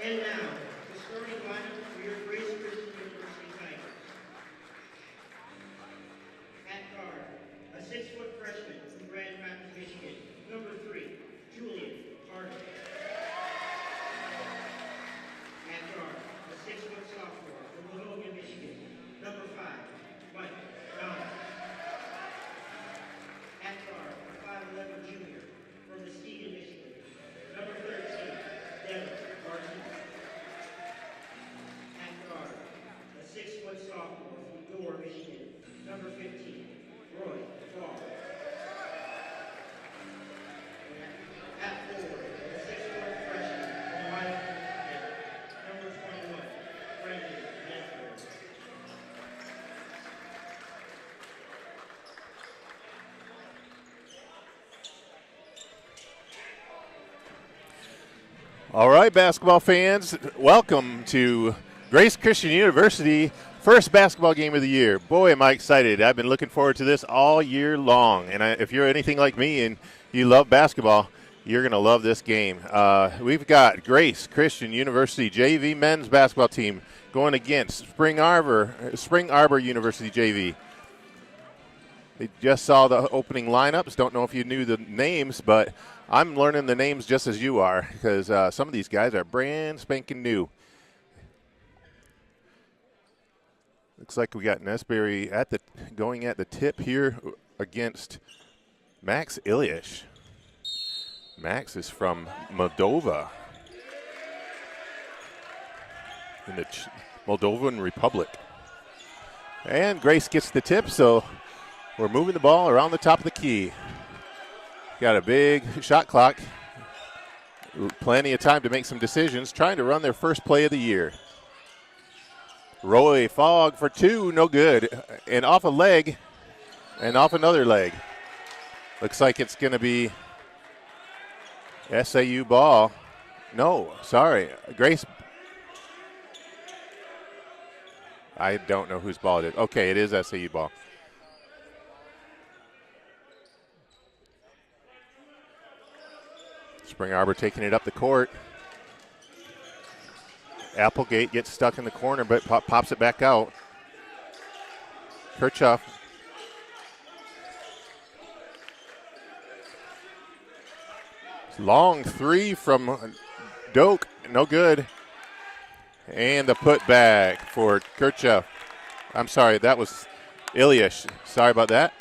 And now, the starting lineup for your Grace Christian University Tigers. At guard, a 6-foot freshman from Grand Rapids, Michigan, number 3, Julian Hardy. At guard, a 6-foot sophomore from Livonia, Michigan, number 5, Mike Donald. At guard, a 5'11" junior from Muskegon, Michigan, number 13, Devin Martin. At guard, a 6-foot sophomore from Door, Michigan, number 15, Roy Fall. At forward, a 6-foot freshman from Wyoming, Michigan, number 21, Brandon Nesbitt. All right, basketball fans, welcome to Grace Christian University, first basketball game of the year. Boy, am I excited. I've been looking forward to this all year long. And if you're anything like me and you love basketball, you're going to love this game. We've got Grace Christian University JV men's basketball team going against Spring Arbor University JV. They just saw the opening lineups. Don't know if you knew the names, but I'm learning the names just as you are because some of these guys are brand spanking new. Looks like we got Nesbury going at the tip here against Max Ilyich. Max is from Moldova in the Moldovan Republic. And Grace gets the tip, so we're moving the ball around the top of the key. Got a big shot clock. Plenty of time to make some decisions. Trying to run their first play of the year. Roy Fogg for 2, no good. And off a leg, and off another leg. Looks like it's going to be SAU ball. No, sorry. Grace. I don't know whose ball it is. Okay, it is SAU ball. Spring Arbor taking it up the court. Applegate gets stuck in the corner, but pops it back out. Kirchhoff. Long 3 from Doak, no good. And the putback for Kirchhoff. I'm sorry, that was Ilyich. Sorry about that.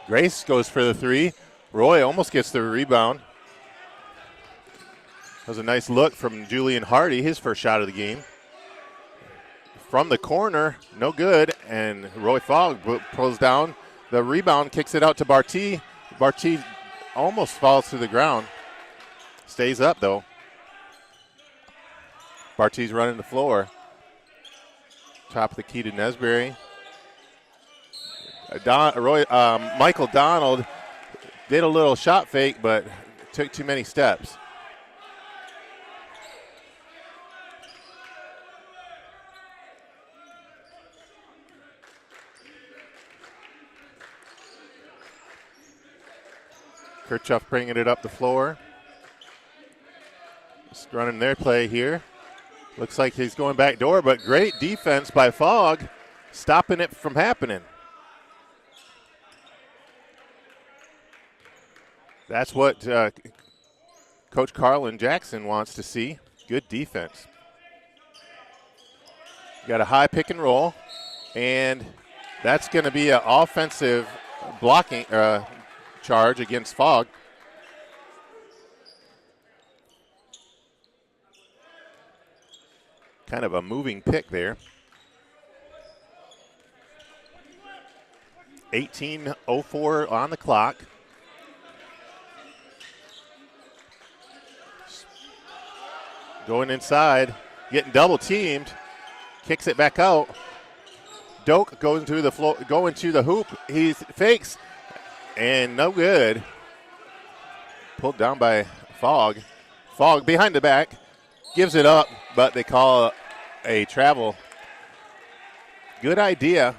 Grace goes for the 3. Roy almost gets the rebound. That was a nice look from Julian Hardy, his first shot of the game. From the corner, no good, and Roy Fogg pulls down. The rebound, kicks it out to Barty. Barty almost falls to the ground. Stays up, though. Barty's running the floor. Top of the key to Nesbury. Michael Donald did a little shot fake, but took too many steps. Kirchhoff bringing it up the floor. Just running their play here. Looks like he's going back door, but great defense by Fogg, stopping it from happening. That's what Coach Carlin Jackson wants to see. Good defense. Got a high pick and roll, and that's going to be an offensive blocking charge against Fogg. Kind of a moving pick there. 18:04 on the clock. Going inside, getting double teamed, kicks it back out. Doak goes to the floor, going to the hoop. He fakes, and no good. Pulled down by Fogg. Fogg behind the back, gives it up, but they call a travel. Good idea.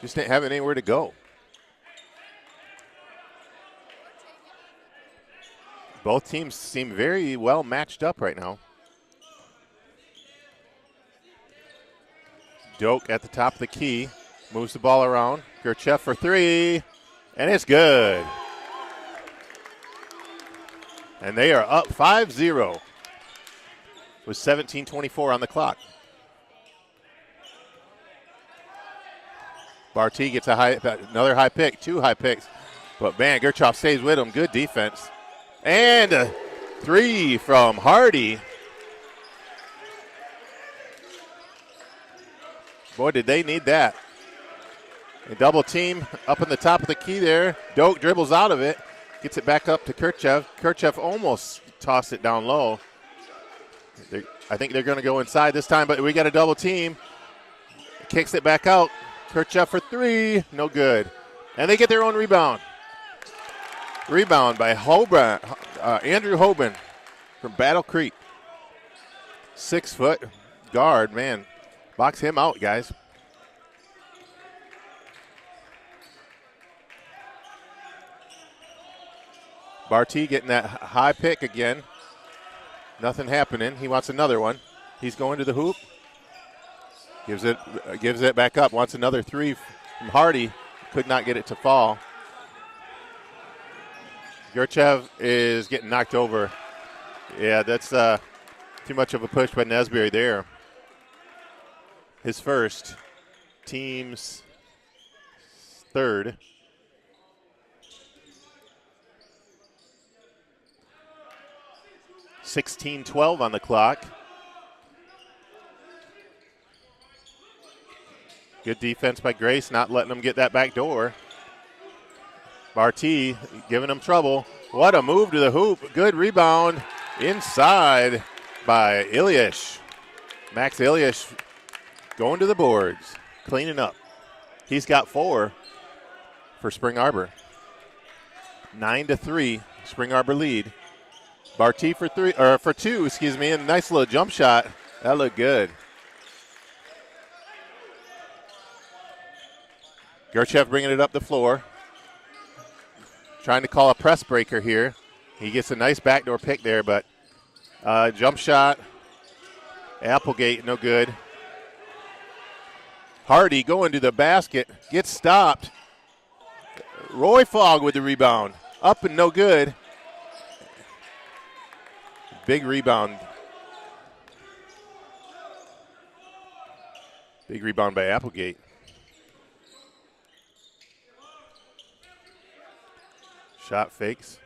Just didn't have anywhere to go. Both teams seem very well matched up right now. Doak at the top of the key. Moves the ball around. Gerchev for three. And it's good. And they are up 5-0 with 17:24 on the clock. Barty gets another high pick, 2 high picks. But, man, Gerchev stays with him. Good defense. And a 3 from Hardy. Boy, did they need that. A double team up in the top of the key there. Doak dribbles out of it. Gets it back up to Gerchev. Gerchev almost tossed it down low. I think they're going to go inside this time, but we got a double team. Kicks it back out. Gerchev for 3. No good. And they get their own rebound. Rebound by Andrew Hoban from Battle Creek. 6-foot guard, man. Box him out, guys. Barty getting that high pick again. Nothing happening. He wants another one. He's going to the hoop. Gives it back up. Wants another 3 from Hardy. Could not get it to fall. Gerchev is getting knocked over. Yeah, that's too much of a push by Nesbury there. His first, team's third. $16-12 on the clock. Good defense by Grace, not letting them get that back door. Barty giving them trouble. What a move to the hoop. Good rebound inside by Ilyich. Max Ilyich going to the boards, cleaning up. He's got 4 for Spring Arbor. 9-3, Spring Arbor lead. Barty for 2, and a nice little jump shot. That looked good. Gerchev bringing it up the floor. Trying to call a press breaker here. He gets a nice backdoor pick there, but jump shot. Applegate, no good. Hardy going to the basket. Gets stopped. Roy Fogg with the rebound. Up and no good. Big rebound. Big rebound by Applegate. Shot fakes.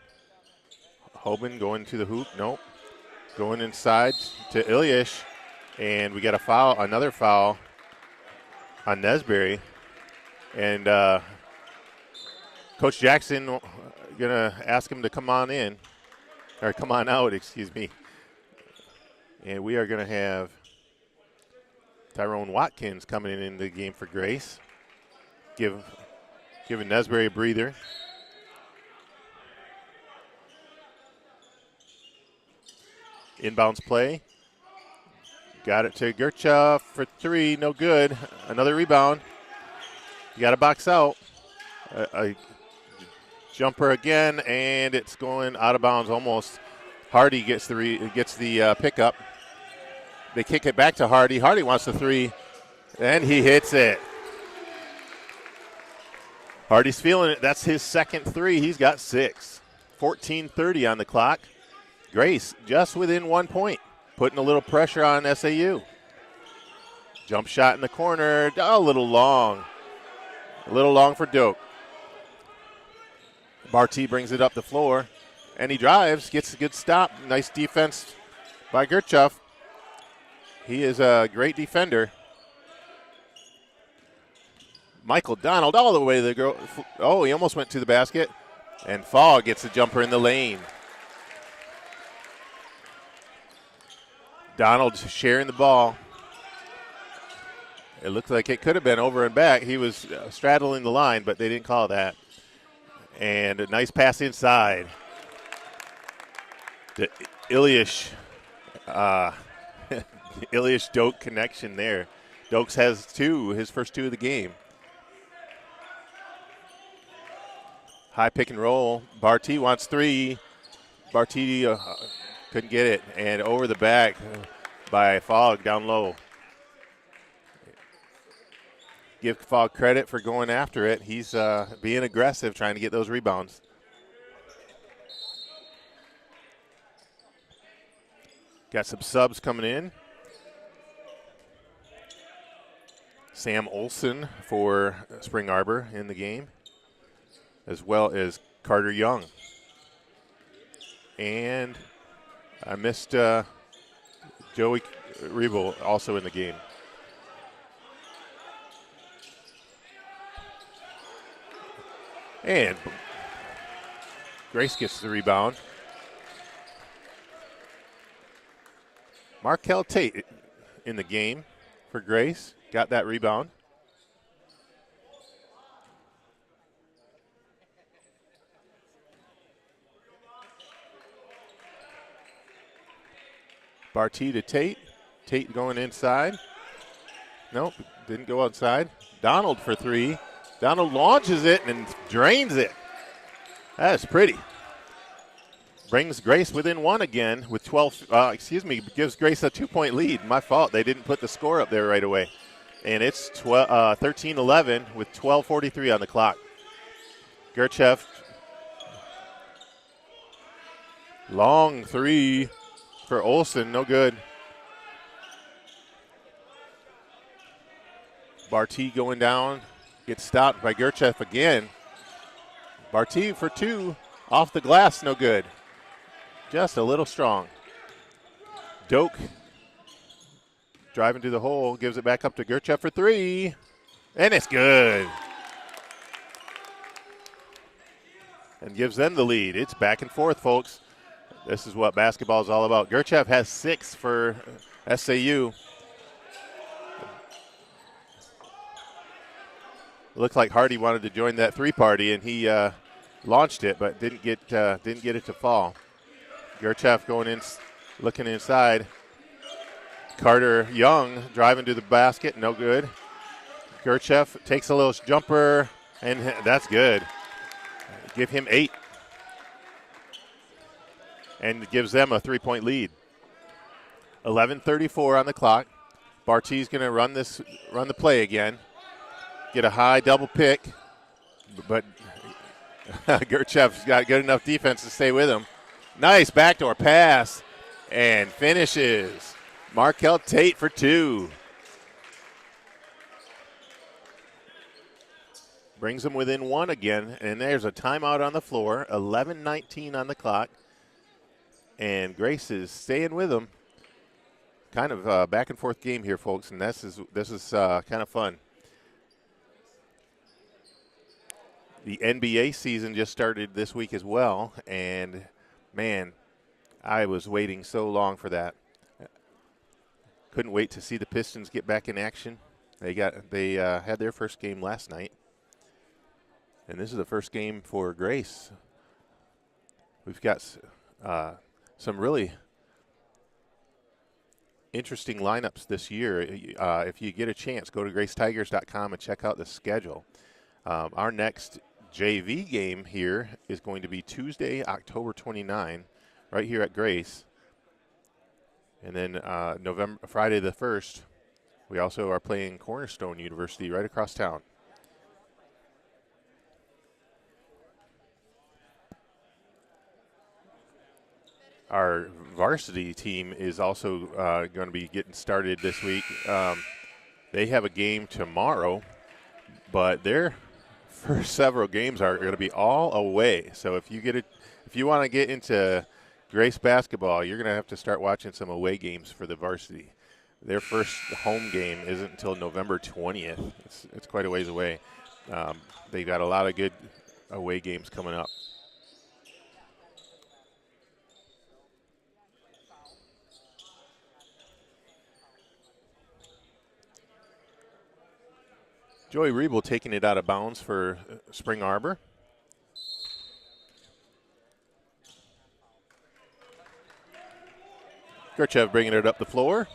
Hoban going to the hoop. Nope. Going inside to Ilyich. And we got a foul, another foul on Nesbury. And Coach Jackson going to ask him to come on in. Or come on out, excuse me. And we are going to have Tyrone Watkins coming in the game for Grace. Giving Nesbury a breather. Inbounds play. Got it to Gerchev for 3, no good. Another rebound. You got to box out. A jumper again, and it's going out of bounds almost. Hardy gets the pickup. They kick it back to Hardy. Hardy wants the 3, and he hits it. Hardy's feeling it. That's his second 3. He's got 6. 14:30 on the clock. Grace just within 1 point, putting a little pressure on SAU. Jump shot in the corner, a little long. A little long for Doak. Barty brings it up the floor, and he drives, gets a good stop. Nice defense by Gerchev. He is a great defender. Michael Donald all the way to the girl. Oh, he almost went to the basket. And Fogg gets the jumper in the lane. Donald sharing the ball. It looked like it could have been over and back. He was straddling the line, but they didn't call that. And a nice pass inside. The Ilyich Doak connection there. Dokes has 2, his first 2 of the game. High pick and roll. Barty wants three. Barty couldn't get it. And over the back by Fogg down low. Give Fogg credit for going after it. He's being aggressive, trying to get those rebounds. Got some subs coming in. Sam Olson for Spring Arbor in the game, as well as Carter Young. And I missed Joey Rebel also in the game. And Grace gets the rebound. Markel Tate in the game for Grace. Got that rebound. Barty to Tate. Tate going inside. Nope, didn't go outside. Donald for three. Donald launches it and drains it. That's pretty. Brings Grace within one again with 12, gives Grace a 2-point lead. My fault, they didn't put the score up there right away. And it's 13-11 with 12:43 on the clock. Gerchev, long three for Olson, no good. Barty going down, gets stopped by Gerchev again. Barty for two, off the glass, no good. Just a little strong. Doak driving to the hole, gives it back up to Gerchev for three, and it's good. And gives them the lead. It's back and forth, folks. This is what basketball is all about. Gerchev has 6 for SAU. Looked like Hardy wanted to join that three party, and he launched it, but didn't get it to fall. Gerchev going in, looking inside. Carter Young driving to the basket, no good. Gerchev takes a little jumper, and that's good. Give him 8. And gives them a 3-point lead. 11:34 on the clock. Barty's going to run the play again. Get a high double pick, but Gerchev's got good enough defense to stay with him. Nice backdoor pass, and finishes. Markel Tate for 2. Brings them within 1 again, and there's a timeout on the floor. 11:19 on the clock, and Grace is staying with them. Kind of a back and forth game here, folks, and this is kind of fun. The NBA season just started this week as well, and man, I was waiting so long for that. Couldn't wait to see the Pistons get back in action. They had their first game last night, and this is the first game for Grace. We've got some really interesting lineups this year. If you get a chance, go to gracetigers.com and check out the schedule. Our next JV game here is going to be Tuesday, October 29, right here at Grace. And then Friday the 1st, we also are playing Cornerstone University right across town. Our varsity team is also going to be getting started this week. They have a game tomorrow, but their first several games are going to be all away. So if you want to get into Grace basketball, you're going to have to start watching some away games for the varsity. Their first home game isn't until November 20th. It's quite a ways away. They've got a lot of good away games coming up. Joey Rebel taking it out of bounds for Spring Arbor. Gerchev bringing it up the floor.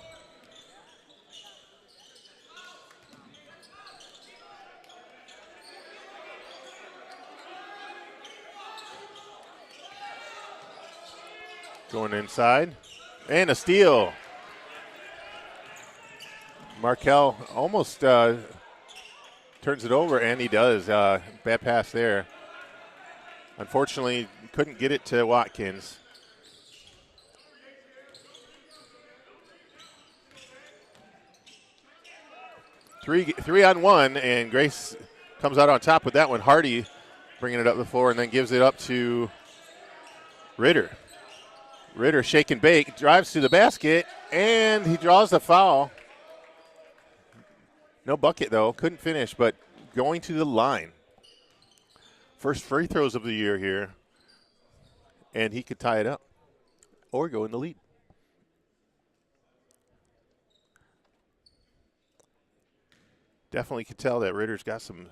Going inside. And a steal. Markel almost turns it over, and he does. Bad pass there. Unfortunately, couldn't get it to Watkins. Three on one, and Grace comes out on top with that one. Hardy bringing it up the floor and then gives it up to Ritter. Ritter, shake and bake, drives to the basket, and he draws the foul. No bucket, though. Couldn't finish, but going to the line. First free throws of the year here, and he could tie it up or go in the lead. Definitely could tell that Ritter's got some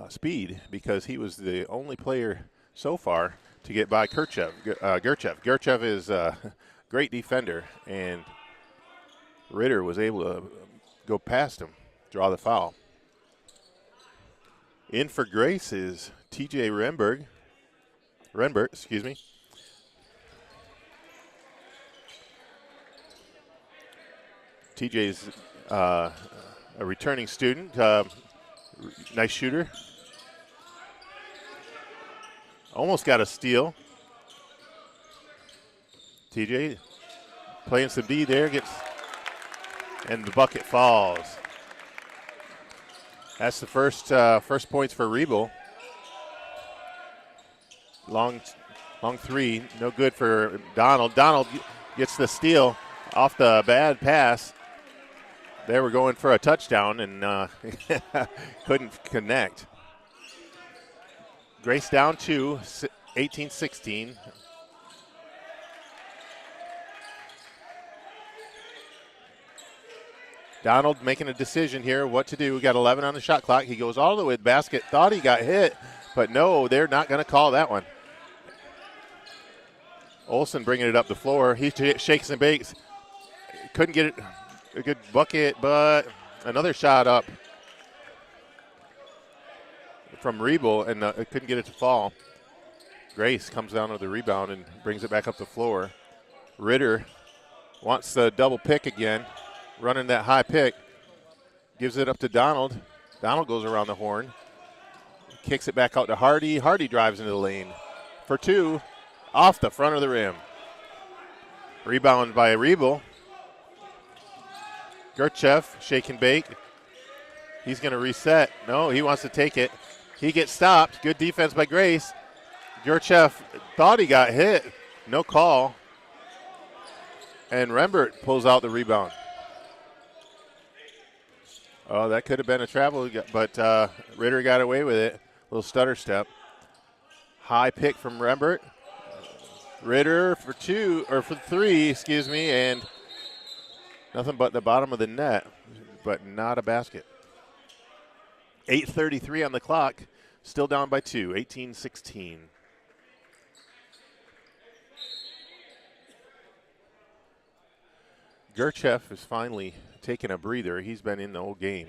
speed because he was the only player so far to get by Gerchev. Gerchev is a great defender, and Ritter was able to go past him, draw the foul. In for Grace is TJ Renbert, excuse me. TJ's a returning student, nice shooter. Almost got a steal. TJ playing some D there, and the bucket falls. That's the first points for Rebel. Long three, no good for Donald. Donald gets the steal off the bad pass. They were going for a touchdown and couldn't connect. Grace down 2, 18-16. Donald making a decision here what to do. We got 11 on the shot clock. He goes all the way to the basket. Thought he got hit, but no, they're not going to call that one. Olsen bringing it up the floor. He shakes and bakes. Couldn't get it. A good bucket, but another shot up from Rebel, and couldn't get it to fall. Grace comes down with the rebound and brings it back up the floor. Ritter wants the double pick again, running that high pick. Gives it up to Donald. Donald goes around the horn. Kicks it back out to Hardy. Hardy drives into the lane for two, off the front of the rim. Rebound by Rebel. Gerchev, shake and bake. He's going to reset. No, he wants to take it. He gets stopped. Good defense by Grace. Gerchev thought he got hit. No call. And Rembert pulls out the rebound. Oh, that could have been a travel, but Ritter got away with it. Little stutter step. High pick from Rembert. Ritter for three, and nothing but the bottom of the net, but not a basket. 8:33 on the clock, still down by 2, 18-16. Gerchev is finally taking a breather. He's been in the whole game.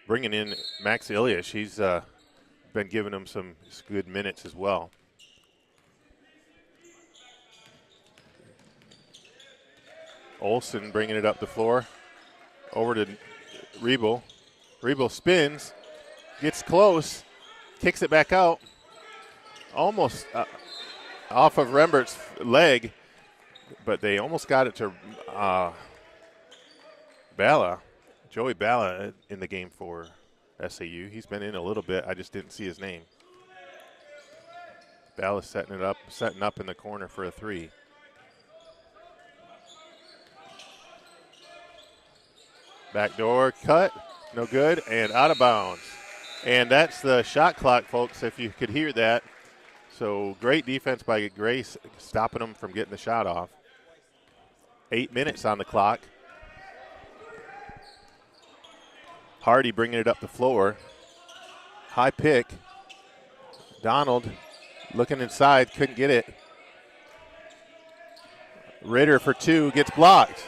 Bringing in Max Ilyash. He's been giving him some good minutes as well. Olsen bringing it up the floor. Over to Rebel. Rebel spins, gets close, kicks it back out. Almost off of Rembert's leg, but they almost got it to Bala. Joey Bala in the game for SAU. He's been in a little bit. I just didn't see his name. Bala setting up in the corner for a three. Backdoor cut, no good, and out of bounds. And that's the shot clock, folks, if you could hear that. So great defense by Grace, stopping them from getting the shot off. 8 minutes on the clock. Hardy bringing it up the floor. High pick. Donald looking inside, couldn't get it. Ritter for two, gets blocked.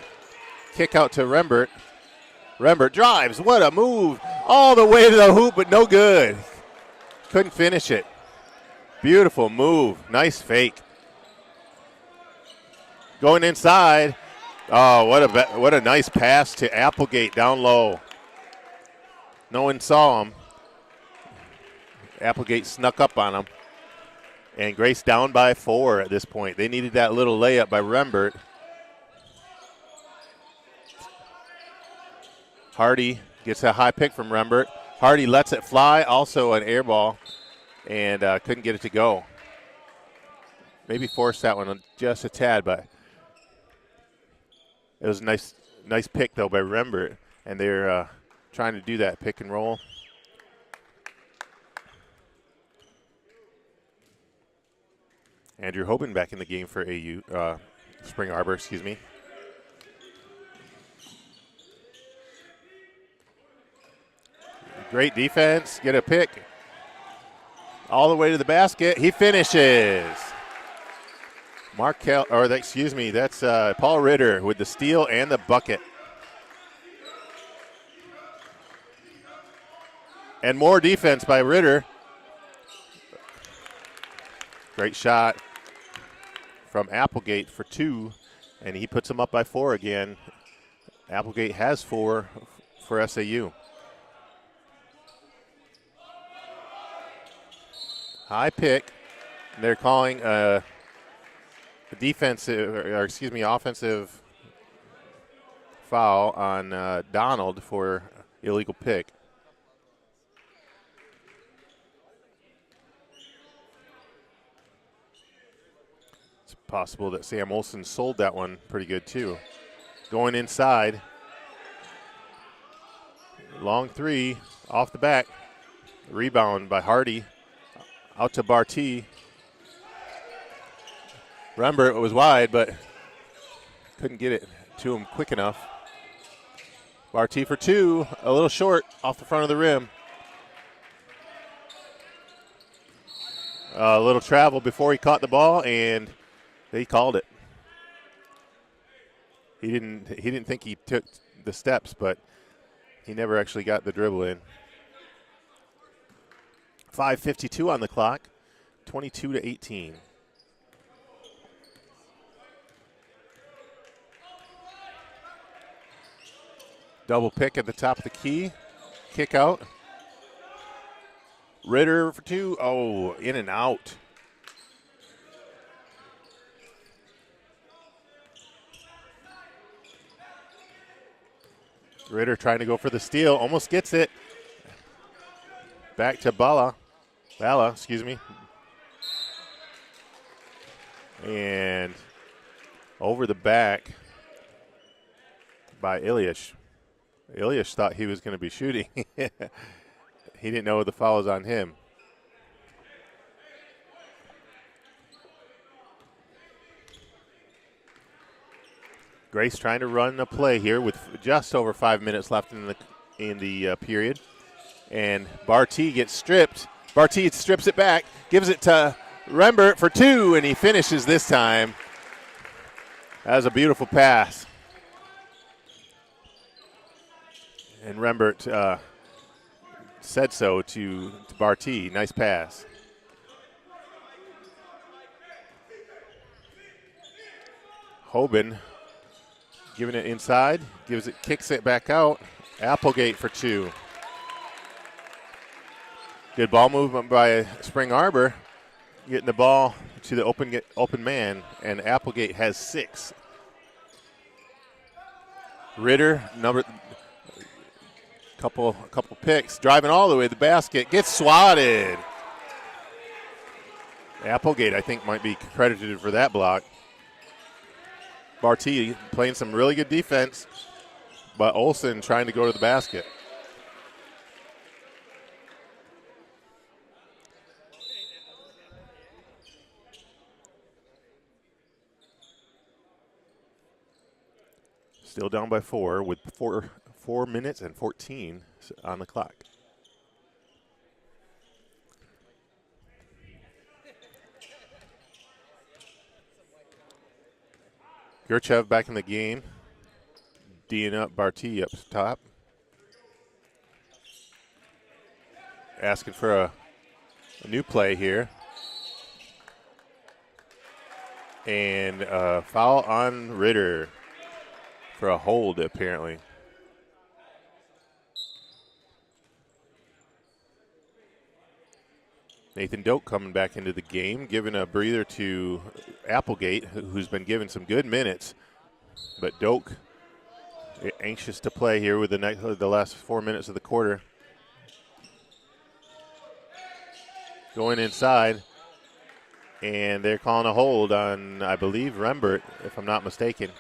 Kick out to Rembert. Rembert drives. What a move. All the way to the hoop, but no good. Couldn't finish it. Beautiful move. Nice fake. Going inside. Oh, what a nice pass to Applegate down low. No one saw him. Applegate snuck up on him. And Grace down by 4 at this point. They needed that little layup by Rembert. Hardy gets a high pick from Rembert. Hardy lets it fly, also an air ball, and couldn't get it to go. Maybe forced that one just a tad, but it was a nice pick, though, by Rembert, and they're trying to do that pick and roll. Andrew Hoban back in the game for AU, Spring Arbor, excuse me. Great defense, get a pick. All the way to the basket, he finishes. That's Paul Ritter with the steal and the bucket. And more defense by Ritter. Great shot from Applegate for 2, and he puts them up by 4 again. Applegate has 4 for SAU. High pick. They're calling a offensive foul on Donald for illegal pick. It's possible that Sam Olson sold that one pretty good too. Going inside. Long 3 off the back. Rebound by Hardy. Out to Barty. Rembert was wide, but couldn't get it to him quick enough. Barty for 2, a little short off the front of the rim. A little travel before he caught the ball, and they called it. He didn't think he took the steps, but he never actually got the dribble in. 5:52 on the clock, 22-18. Double pick at the top of the key. Kick out. Ritter for 2. Oh, in and out. Ritter trying to go for the steal. Almost gets it. Back to Bala, excuse me. And over the back by Ilyich. Ilyich thought he was going to be shooting. He didn't know the foul was on him. Grace trying to run a play here with just over 5 minutes left in the period. And Barty gets stripped. Barty strips it back, gives it to Rembert for 2, and he finishes this time. That was a beautiful pass. And Rembert said so to Barty. Nice pass. Hoban giving it inside, kicks it back out. Applegate for 2. Good ball movement by Spring Arbor, getting the ball to the open man, and Applegate has 6. Ritter, couple picks, driving all the way to the basket, gets swatted. Applegate, I think, might be credited for that block. Barty playing some really good defense, but Olson trying to go to the basket. Still down by 4 with 4 minutes and 14 on the clock. Gurchev back in the game. D'ing up Barty up top. Asking for a new play here. And foul on Ritter for a hold, apparently. Nathan Doak coming back into the game, giving a breather to Applegate, who's been given some good minutes. But Doak anxious to play here with the last 4 minutes of the quarter. Going inside, and they're calling a hold on, I believe, Rembert, if I'm not mistaken.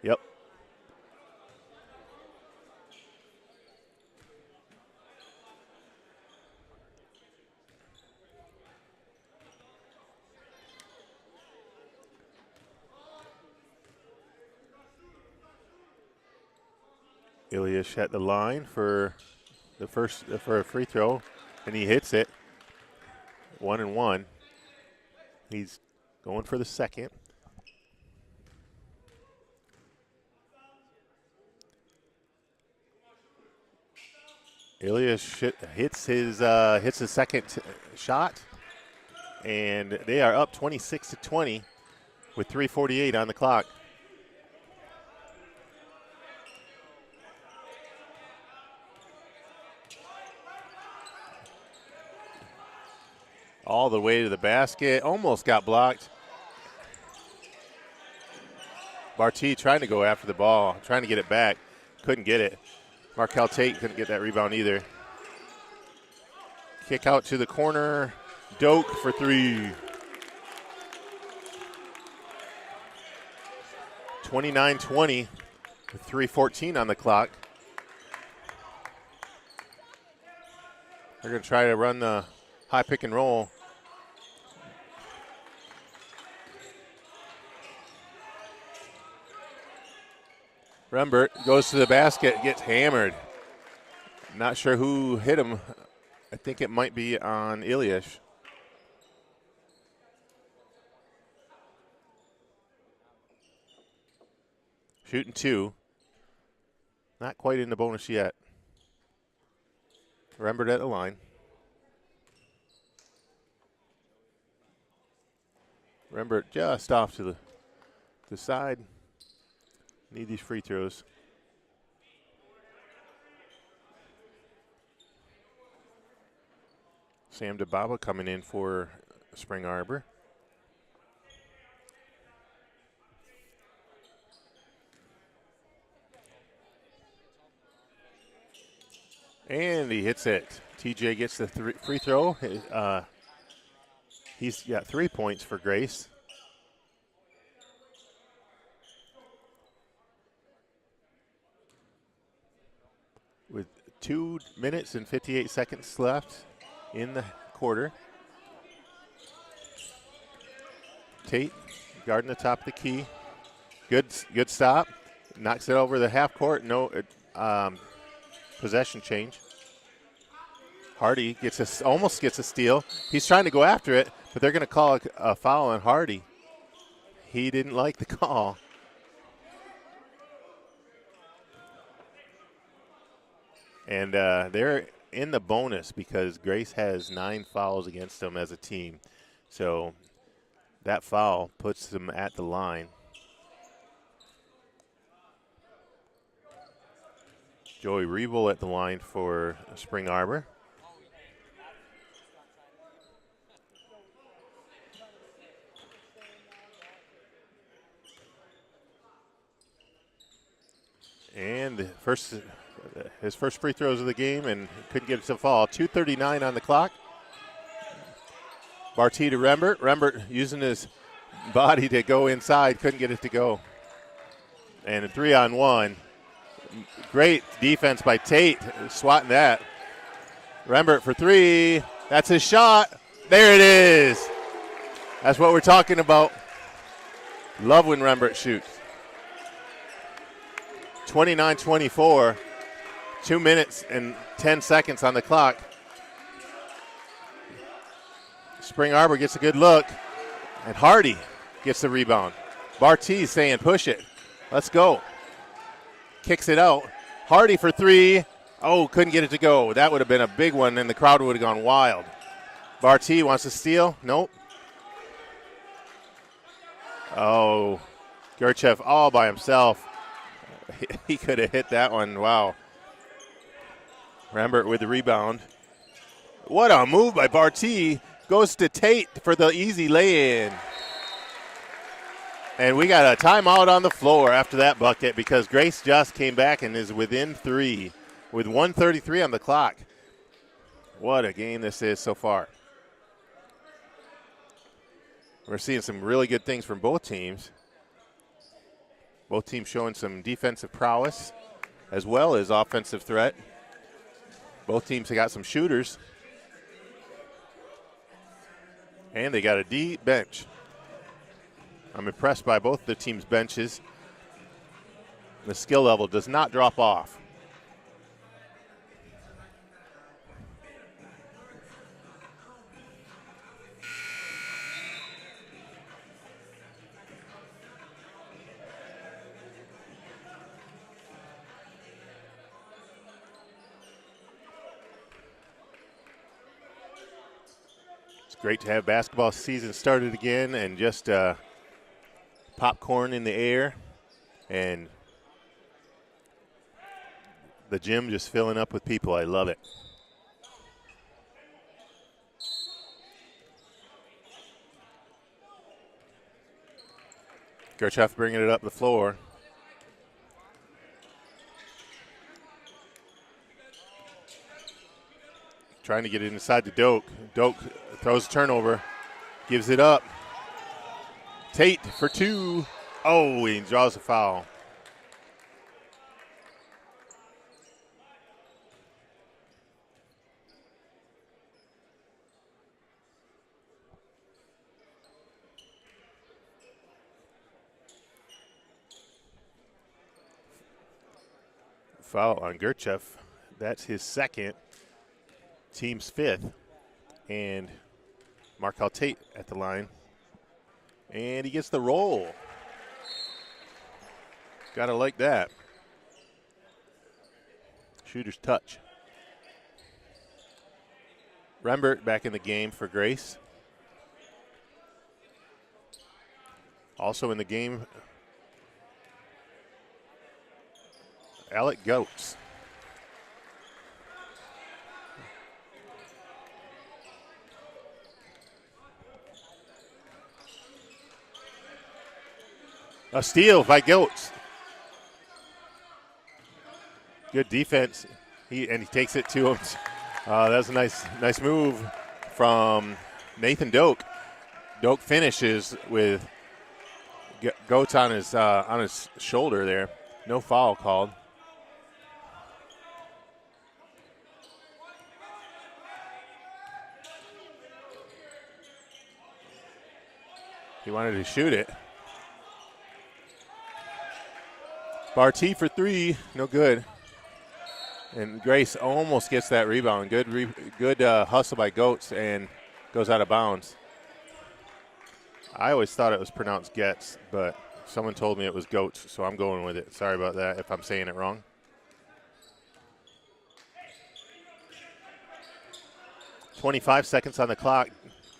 Yep. Ilias at the line for a free throw, and he hits it. 1-1. He's going for the second. Ilias hits his second shot, and they are up 26-20 with 3:48 on the clock. All the way to the basket, almost got blocked. Barty trying to go after the ball, trying to get it back, couldn't get it. Markel Tate couldn't get that rebound either. Kick out to the corner, Doak for three. 29-20 with 3:14 on the clock. They're going to try to run the high pick and roll. Rembert goes to the basket, gets hammered. Not sure who hit him. I think it might be on Ilias. Shooting two. Not quite in the bonus yet. Rembert at the line. Rembert just off to the side. Need these free throws. Sam DeBaba coming in for Spring Arbor. And he hits it. TJ gets the free throw. He's got 3 points for Grace. With 2 minutes and 58 seconds left in the quarter. Tate guarding the top of the key. Good stop. Knocks it over the half court. No possession change. Hardy almost gets a steal. He's trying to go after it, but they're going to call a foul on Hardy. He didn't like the call. And they're in the bonus because Grace has 9 fouls against them as a team. So that foul puts them at the line. Joey Revel at the line for Spring Arbor. And his first free throws of the game and couldn't get it to fall. 2:39 on the clock. Barty to Rembert. Rembert using his body to go inside, couldn't get it to go. And a 3-on-1. Great defense by Tate, swatting that. Rembert for three. That's his shot. There it is. That's what we're talking about. Love when Rembert shoots. 29-24. 2 minutes and 10 seconds on the clock. Spring Arbor gets a good look, and Hardy gets the rebound. Barty saying, push it. Let's go. Kicks it out. Hardy for three. Oh, couldn't get it to go. That would have been a big one, and the crowd would have gone wild. Barty wants to steal. Nope. Oh, Gurchev all by himself. He could have hit that one. Wow. Rambert with the rebound. What a move by Barty. Goes to Tate for the easy lay-in. And we got a timeout on the floor after that bucket because Grace just came back and is within 3 with 1:33 on the clock. What a game this is so far. We're seeing some really good things from both teams. Both teams showing some defensive prowess as well as offensive threat. Both teams have got some shooters. And they got a deep bench. I'm impressed by both the teams' benches. The skill level does not drop off. Great to have basketball season started again and just popcorn in the air and the gym just filling up with people. I love it. Gurchev bringing it up the floor. Trying to get it inside to Doak. Doak throws a turnover, gives it up. Tate for 2. Oh, he draws a foul. Foul on Gurchev. That's his second. Team's 5th. And Markel Tate at the line. And he gets the roll. Gotta like that. Shooter's touch. Rembert back in the game for Grace. Also in the game, Alec Goetz. A steal by Goetz. Good defense. He takes it to him. That's a nice move from Nathan Doak. Doak finishes with Goetz on his shoulder there. No foul called. He wanted to shoot it. Barty for 3, no good. And Grace almost gets that rebound. Good hustle by Goetz and goes out of bounds. I always thought it was pronounced Getz, but someone told me it was Goetz, so I'm going with it. Sorry about that if I'm saying it wrong. .25 seconds on the clock.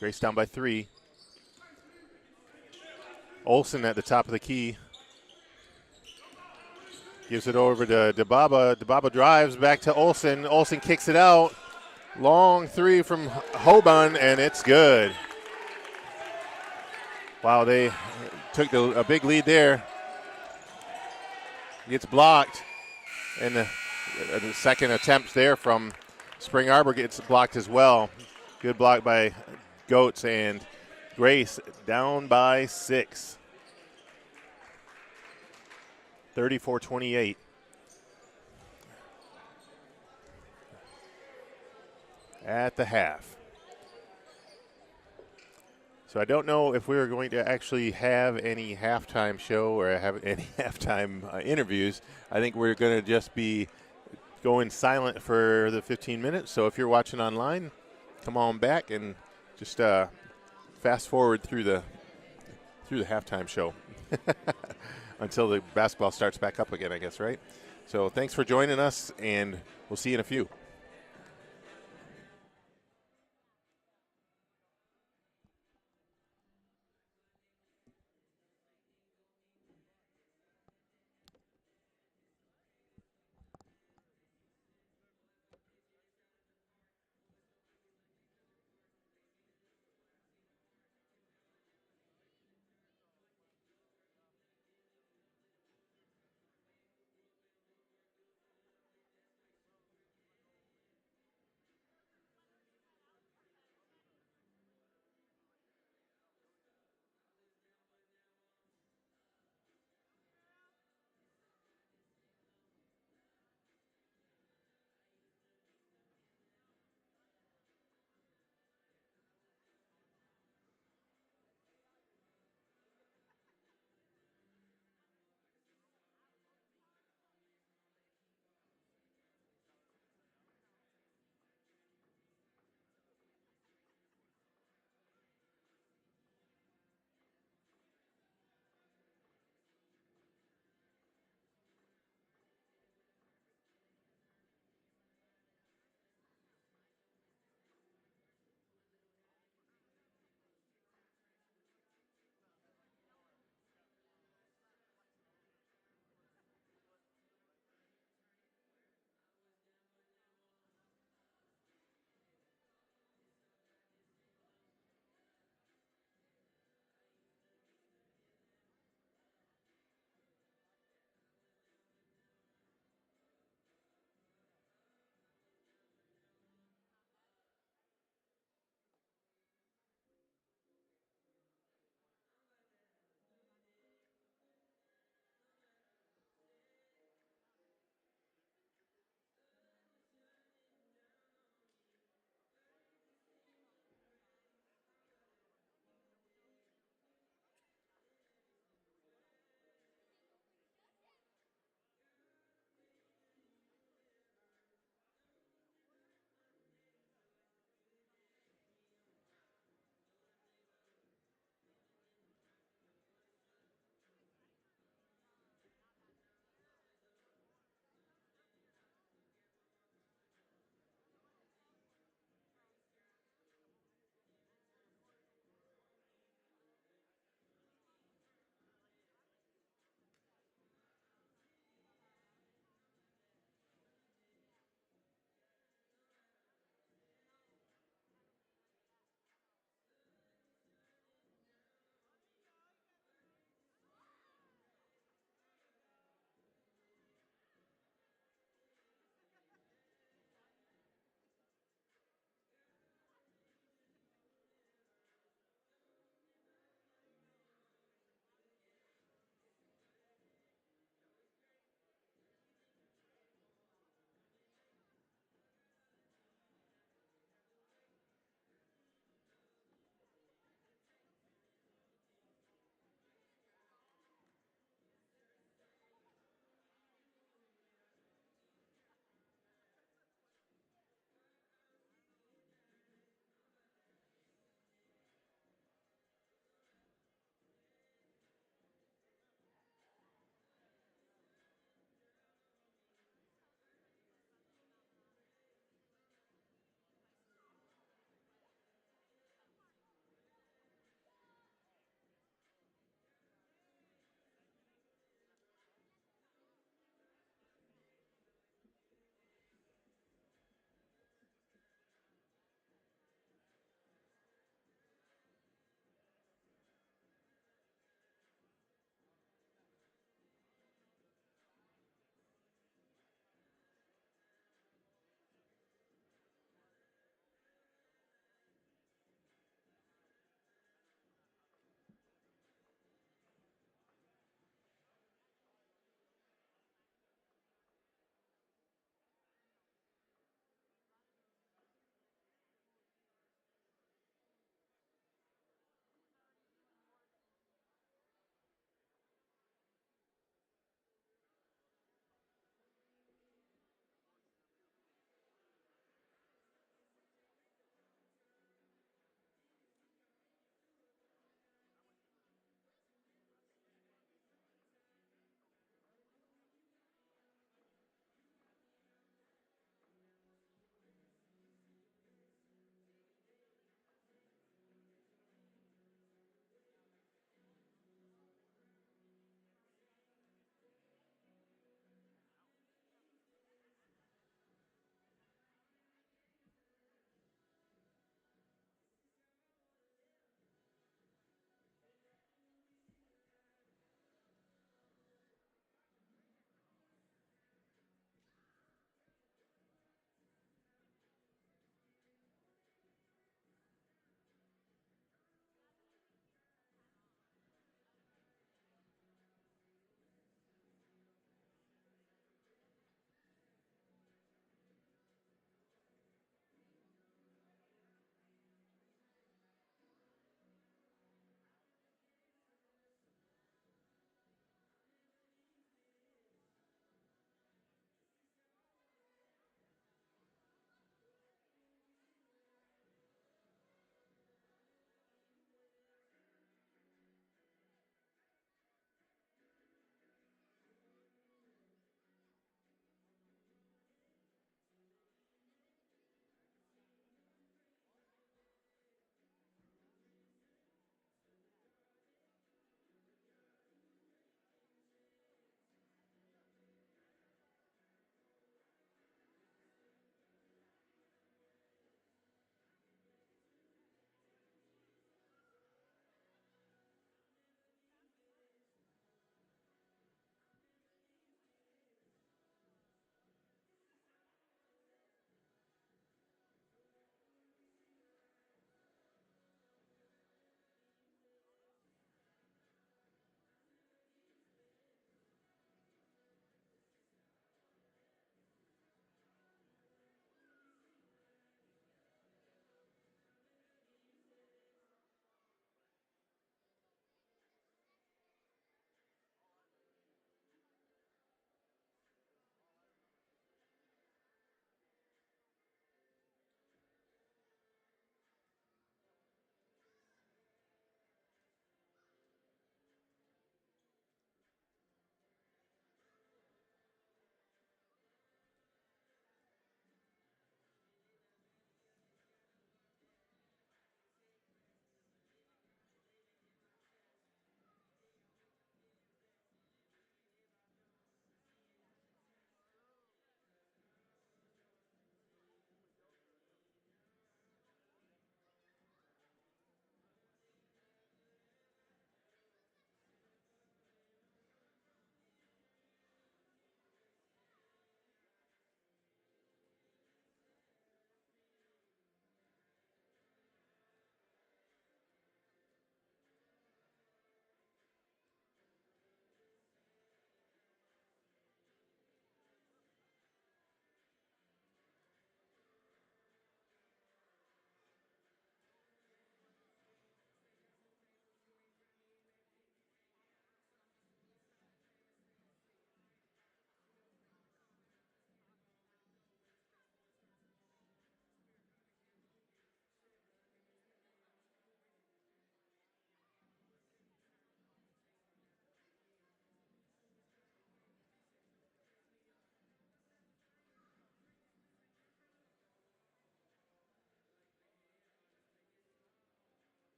Grace down by 3. Olsen at the top of the key. Gives it over to DeBaba. DeBaba drives back to Olsen. Olsen kicks it out. Long 3 from Hoban, and it's good. Wow, they took a big lead there. Gets blocked. And the second attempt there from Spring Arbor gets blocked as well. Good block by Goetz, and Grace down by 6. 34-28. At the half. So I don't know if we are going to actually have any halftime show or have any halftime interviews. I think we're going to just be going silent for the 15 minutes. So if you're watching online, come on back and just fast forward through the halftime show. Until the basketball starts back up again, I guess, right? So thanks for joining us, and we'll see you in a few.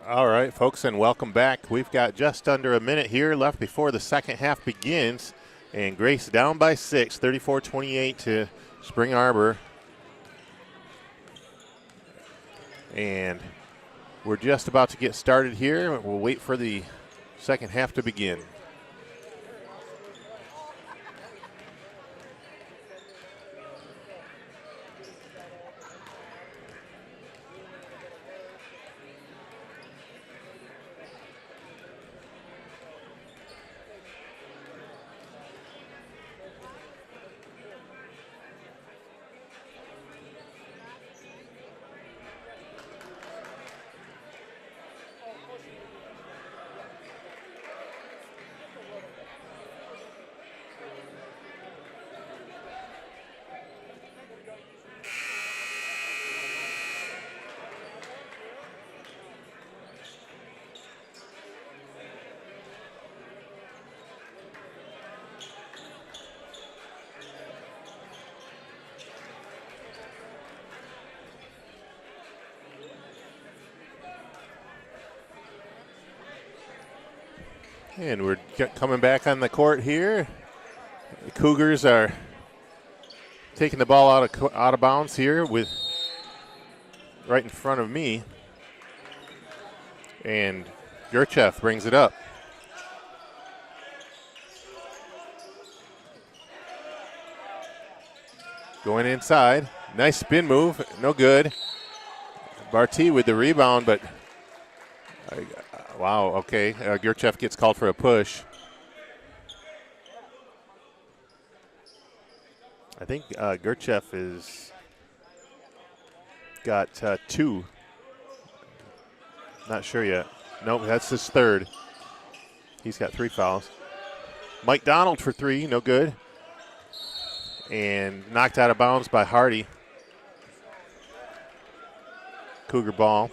All right, folks, and welcome back. We've got just under a minute here left before the second half begins. And Grace down by 6, 34-28 to Spring Arbor. And we're just about to get started here. We'll wait for the second half to begin. And we're coming back on the court here. The Cougars are taking the ball out of bounds here with right in front of me. And Gurchev brings it up. Going inside. Nice spin move. No good. Barty with the rebound, but wow, okay. Gurchev gets called for a push. I think Gurchev is got 2. Not sure yet. Nope, that's his 3rd. He's got 3 fouls. Mike Donald for 3, no good. And knocked out of bounds by Hardy. Cougar ball.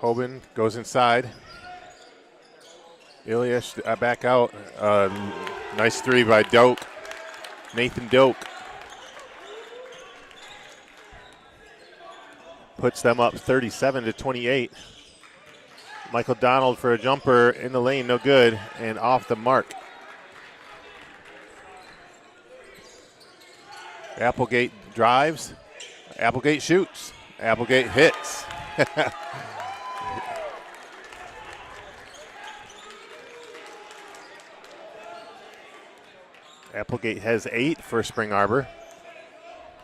Hoban goes inside. Ilyich back out. Nice 3 by Doak. Nathan Doak. Puts them up 37-28. Michael Donald for a jumper in the lane, no good, and off the mark. Applegate drives. Applegate shoots. Applegate hits. Applegate has 8 for Spring Arbor.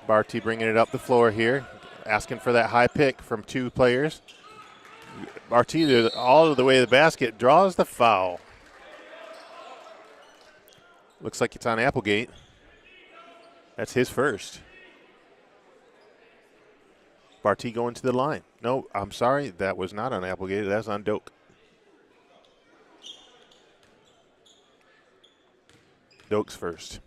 Barty bringing it up the floor here, asking for that high pick from 2 players. Barty all the way to the basket, draws the foul. Looks like it's on Applegate. That's his first. Barty going to the line. No, I'm sorry, that was not on Applegate. That's on Doak. Doak's first.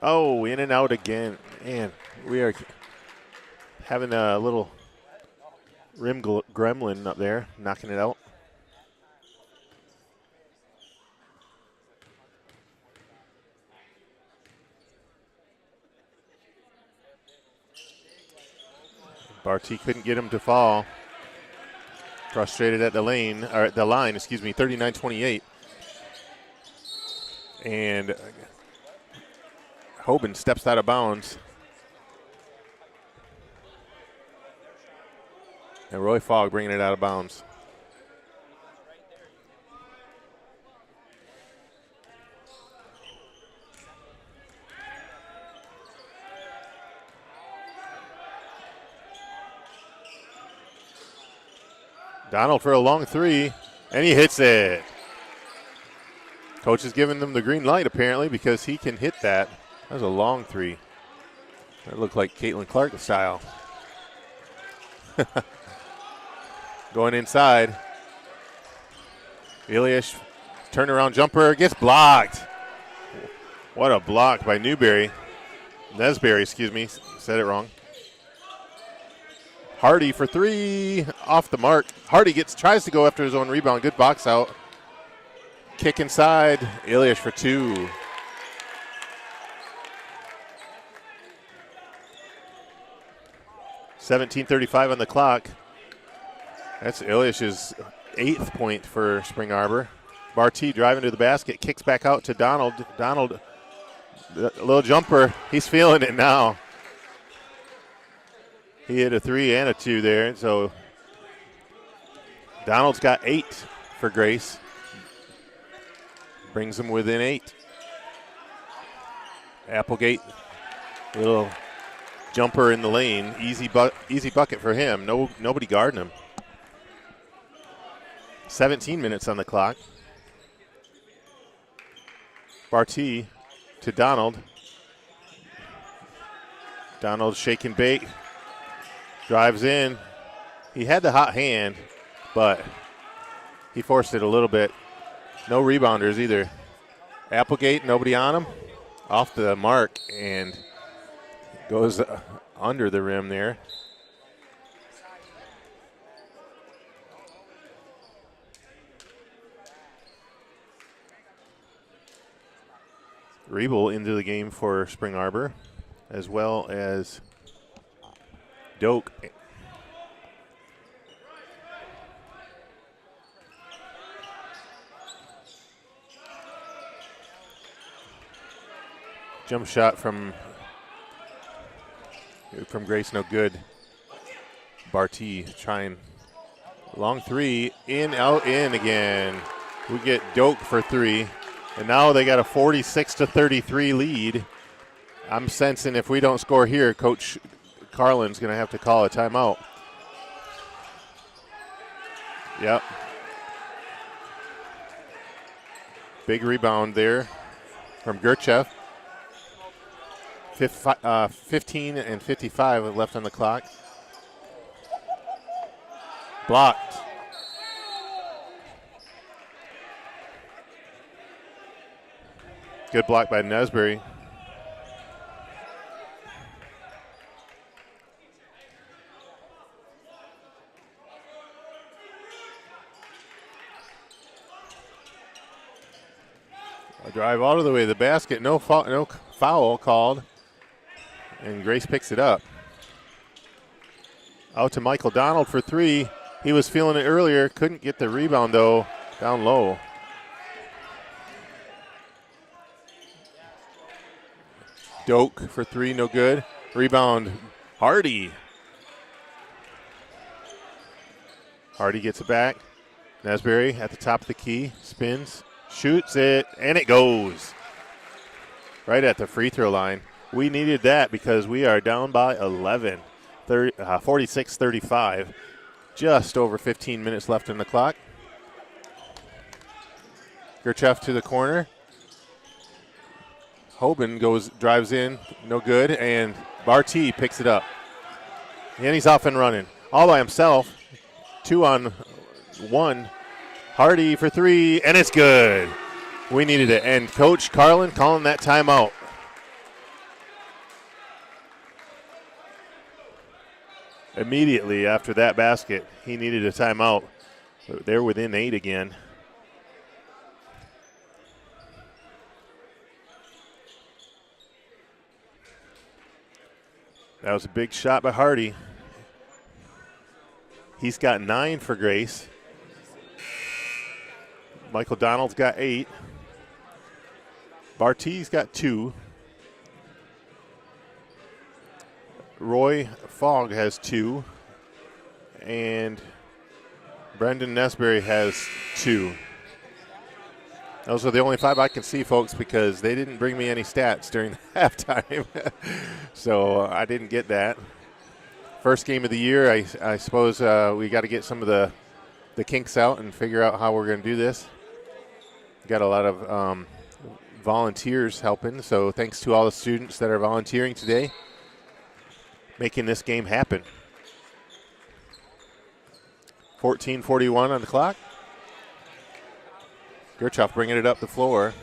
Oh, in and out again. Man, we are having a little rim gremlin up there, knocking it out. Barty couldn't get him to fall. Frustrated at the lane, or at the line, 39-28. And Hoban steps out of bounds. And Roy Fogg bringing it out of bounds. Donald for a long 3, and he hits it. Coach is giving them the green light, apparently, because he can hit that. That was a long 3. That looked like Caitlin Clark style. Going inside. Ilyich, turnaround jumper, gets blocked. What a block by Nesberry, said it wrong. Hardy for three, off the mark. Hardy tries to go after his own rebound. Good box out. Kick inside. Ilish for two. .17:35 on the clock. That's Ilish's 8th point for Spring Arbor. Barty driving to the basket, kicks back out to Donald. Donald, a little jumper. He's feeling it now. He hit a 3 and a 2 there, so Donald's got 8 for Grace. Brings them within 8. Applegate, little jumper in the lane. Easy bucket for him. Nobody guarding him. 17 minutes on the clock. Barty to Donald. Donald shake and bake. Drives in. He had the hot hand, but he forced it a little bit. No rebounders either. Applegate, nobody on him. Off the mark and goes under the rim there. Riebel into the game for Spring Arbor, as well as Doak. Jump shot from Grace, no good. Barty trying long three, in, out, in again. We get Doak for three, and now they got a 46-33 lead. I'm sensing if we don't score here, Coach Carlin's going to have to call a timeout. Yep. Big rebound there from Gerchev. 15 and 55 left on the clock. Blocked. Good block by Nesbury. A drive all the way to the basket. No foul called. And Grace picks it up. Out to Michael Donald for three. He was feeling it earlier. Couldn't get the rebound, though, down low. Doak for three, no good. Rebound, Hardy. Hardy gets it back. Nesbury at the top of the key. Spins, shoots it, and it goes. Right at the free throw line. We needed that because we are down by 11, 46-35. Just over 15 minutes left in the clock. Gerchev to the corner. Hoban drives in, no good, and Barty picks it up. And he's off and running. All by himself, 2-on-1. Hardy for three, and it's good. We needed it, and Coach Carlin calling that timeout. Immediately after that basket, he needed a timeout. They're within 8 again. That was a big shot by Hardy. He's got 9 for Grace. Michael Donald's got 8. Barty's got 2. Roy Fogg has 2. And Brendan Nesbury has 2. Those are the only 5 I can see, folks, because they didn't bring me any stats during the halftime. So I didn't get that. First game of the year, I suppose we got to get some of the kinks out and figure out how we're going to do this. Got a lot of volunteers helping, so thanks to all the students that are volunteering today, making this game happen. 14:41 on the clock. Gerchoff bringing it up the floor.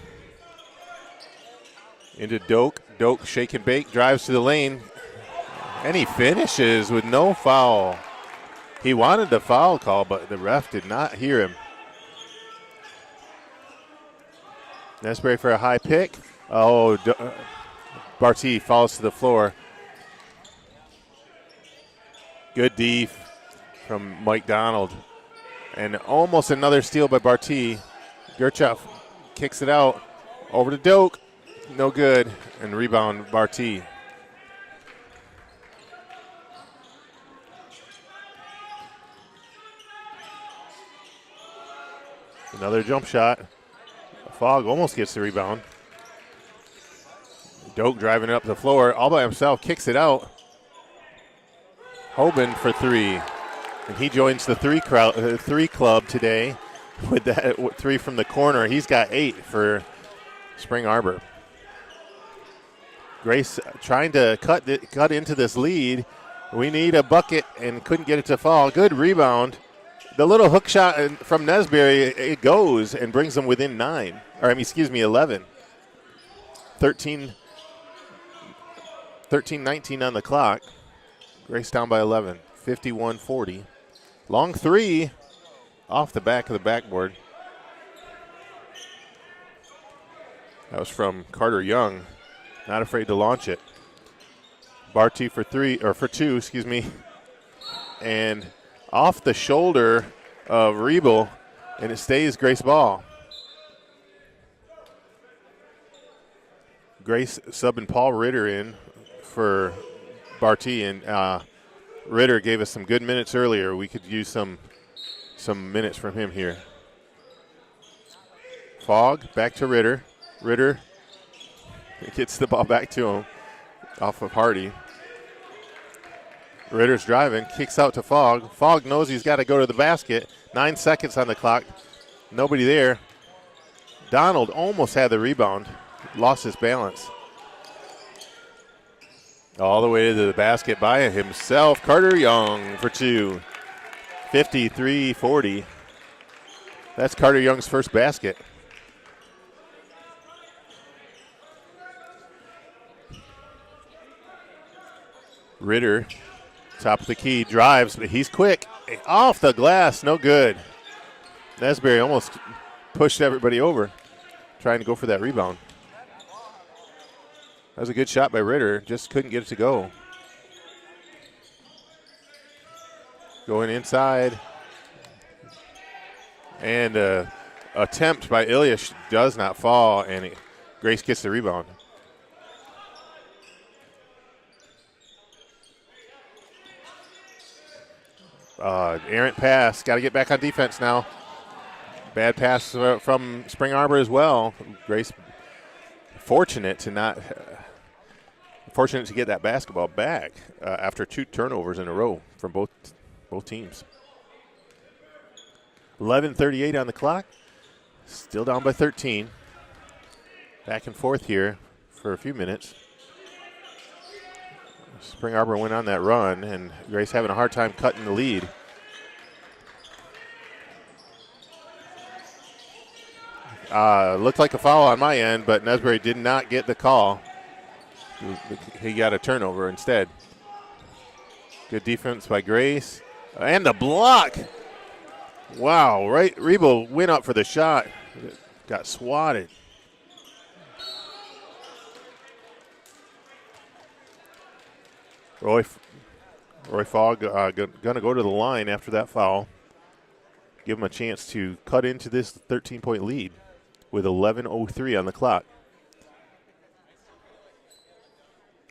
Into Doak. Doak shake and bake, drives to the lane, and he finishes with no foul. He wanted the foul call, but the ref did not hear him. Nesbury for a high pick. Oh, Barty falls to the floor. Good D from Mike Donald. And almost another steal by Barty. Gerchoff kicks it out. Over to Doak. No good. And rebound Barty. Another jump shot. Fogg almost gets the rebound. Doak driving up the floor all by himself, kicks it out. Hoban for three. And he joins the three club today with that three from the corner. He's got 8 for Spring Arbor. Grace trying to cut into this lead. We need a bucket and couldn't get it to fall. Good rebound. The little hook shot from Nesbury, it goes and brings them within 9. Or, 11. 13-19 on the clock. Grace down by 11, 51-40. Long three off the back of the backboard. That was from Carter Young. Not afraid to launch it. Barty for two, and off the shoulder of Riebel, and it stays Grace ball. Grace subbing Paul Ritter in for Barty, and Ritter gave us some good minutes earlier. We could use some minutes from him here. Fogg back to Ritter. Ritter gets the ball back to him off of Hardy. Ritter's driving, kicks out to Fogg. Fogg knows he's got to go to the basket. 9 seconds on the clock. Nobody there. Donald almost had the rebound. Lost his balance. All the way to the basket by himself. Carter Young for two. 53-40. That's Carter Young's first basket. Ritter, top of the key, drives, but he's quick. Off the glass, no good. Nesbury almost pushed everybody over, trying to go for that rebound. That was a good shot by Ritter, just couldn't get it to go. Going inside. And attempt by Ilyich does not fall, and Grace gets the rebound. Errant pass. Got to get back on defense now. Bad pass from Spring Arbor as well. Grace fortunate to get that basketball back after 2 turnovers in a row from both teams. 11:38 on the clock. Still down by 13. Back and forth here for a few minutes. Spring Arbor went on that run, and Grace having a hard time cutting the lead. Looked like a foul on my end, but Nesbury did not get the call. He got a turnover instead. Good defense by Grace. And the block. Wow, right. Riebel went up for the shot. Got swatted. Roy Fogg going to go to the line after that foul. Give him a chance to cut into this 13-point lead with 11:03 on the clock.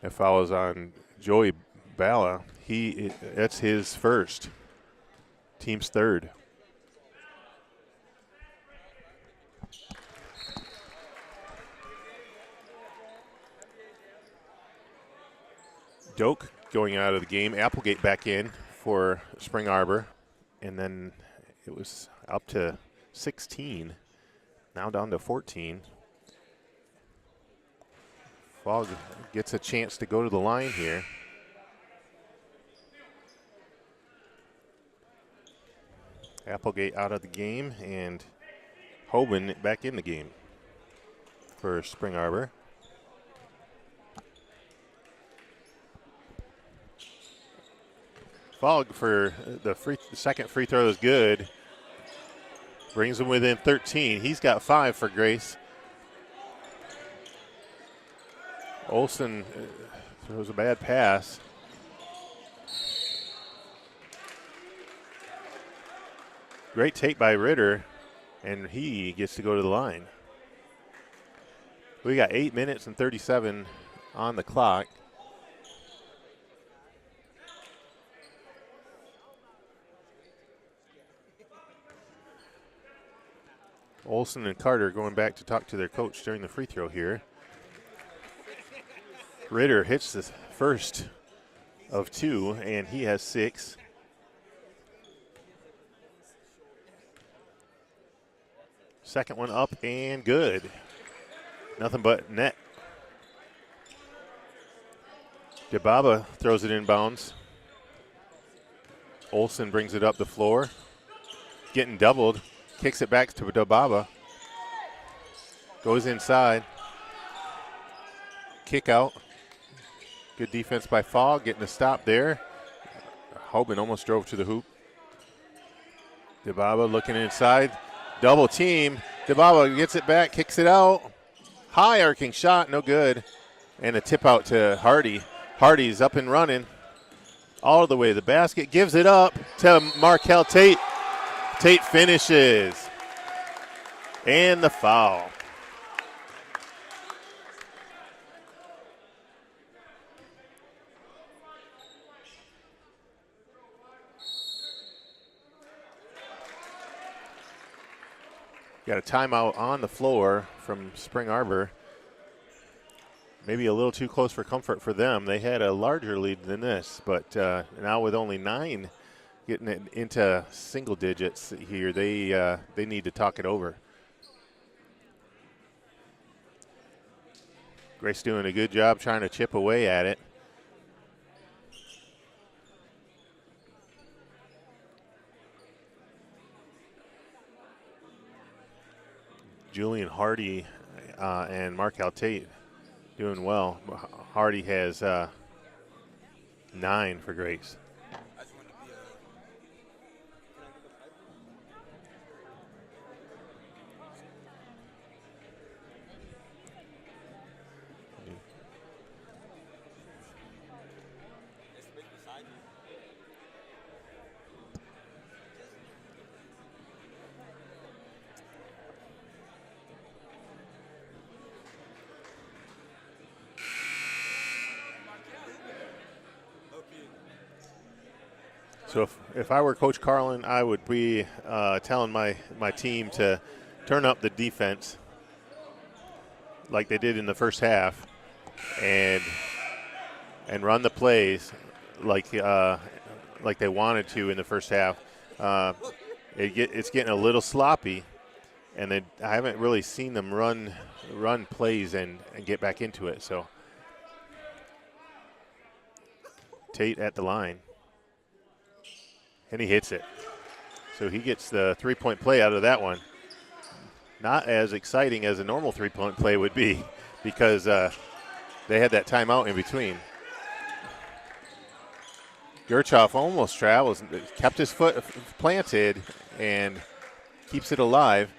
That foul is on Joey Bala. That's his first. Team's third. Doak going out of the game. Applegate back in for Spring Arbor. And then it was up to 16. Now down to 14. Fogg gets a chance to go to the line here. Applegate out of the game, and Hoban back in the game for Spring Arbor. Fogg for the second free throw is good. Brings him within 13. He's got 5 for Grace. Olson throws a bad pass. Great take by Ritter, and he gets to go to the line. We got 8 minutes and 37 on the clock. Olson and Carter going back to talk to their coach during the free throw here. Ritter hits the first of 2, and he has 6. Second one up and good. Nothing but net. Dibaba throws it inbounds. Olson brings it up the floor. Getting doubled. Kicks it back to Dibaba. Goes inside. Kick out. Good defense by Fogg, getting a stop there. Hoban almost drove to the hoop. Dibaba looking inside. Double team. Dibaba gets it back, kicks it out. High arcing shot, no good. And a tip out to Hardy. Hardy's up and running all the way to the basket. Gives it up to Markel Tate. Tate finishes. And the foul. Got a timeout on the floor from Spring Arbor. Maybe a little too close for comfort for them. They had a larger lead than this, but now with only 9 getting it into single digits here, they need to talk it over. Grace doing a good job trying to chip away at it. Julian Hardy and Markel Tate doing well. Hardy has 9 for Grace. So if I were Coach Carlin, I would be telling my team to turn up the defense like they did in the first half and run the plays like they wanted to in the first half. It's getting a little sloppy, and I haven't really seen them run plays and get back into it. So Tate at the line. And he hits it. So he gets the three-point play out of that one. Not as exciting as a normal three-point play would be because they had that timeout in between. Gerchoff almost travels, kept his foot planted, and keeps it alive.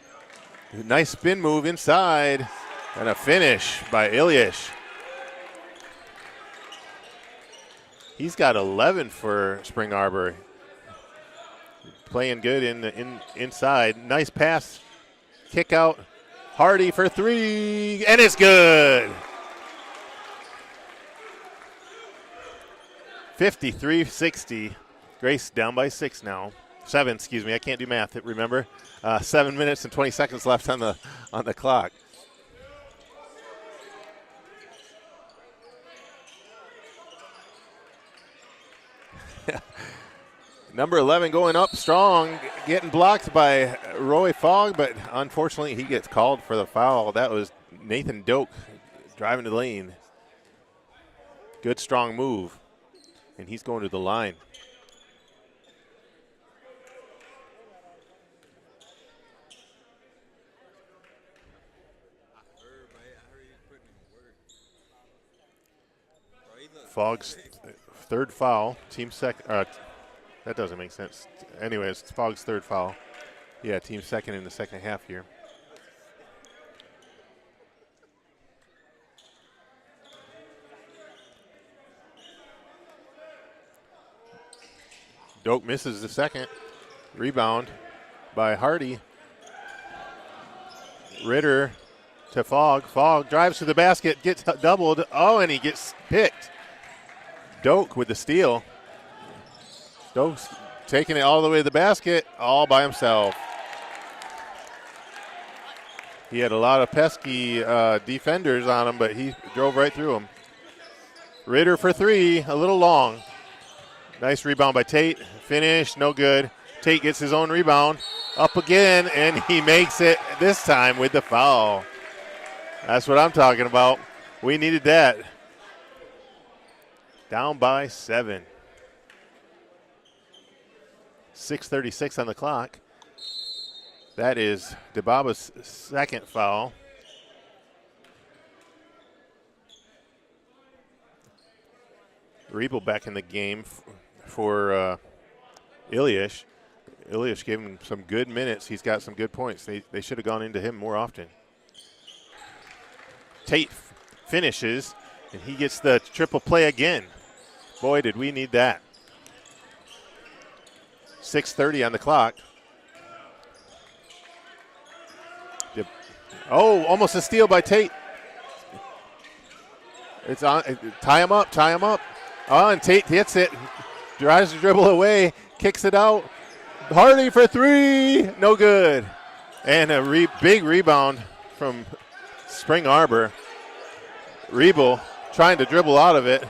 Nice spin move inside, and a finish by Ilyich. He's got 11 for Spring Arbor. Playing good inside. Nice pass. Kick out. Hardy for 3, and it's good. 53-60. Grace down by 6 now. 7, excuse me. I can't do math, remember? 7 minutes and 20 seconds left on the clock. Number 11 going up strong, getting blocked by Roy Fogg, but unfortunately he gets called for the foul. That was Nathan Doak driving to the lane. Good strong move, and he's going to the line. Fogg's third foul, team That doesn't make sense. Anyways, it's Fogg's third foul. Yeah, team second in the second half here. Doak misses the second. Rebound by Hardy. Ritter to Fogg. Fogg drives to the basket, gets doubled. Oh, and he gets picked. Doak with the steal. Doak's taking it all the way to the basket, all by himself. He had a lot of pesky defenders on him, but he drove right through them. Ritter for three, a little long. Nice rebound by Tate. Finish, no good. Tate gets his own rebound. Up again, and he makes it this time with the foul. That's what I'm talking about. We needed that. Down by 7. 6:36 on the clock. That is DeBaba's second foul. Rebel back in the game for Ilyich. Ilyich gave him some good minutes. He's got some good points. They should have gone into him more often. Tate finishes, and he gets the triple play again. Boy, did we need that. 6:30 on the clock. Oh, almost a steal by Tate. It's on. Tie him up, tie him up. Oh, and Tate hits it. Drives the dribble away, kicks it out. Hardy for three, no good. And a big rebound from Spring Arbor. Rebel trying to dribble out of it,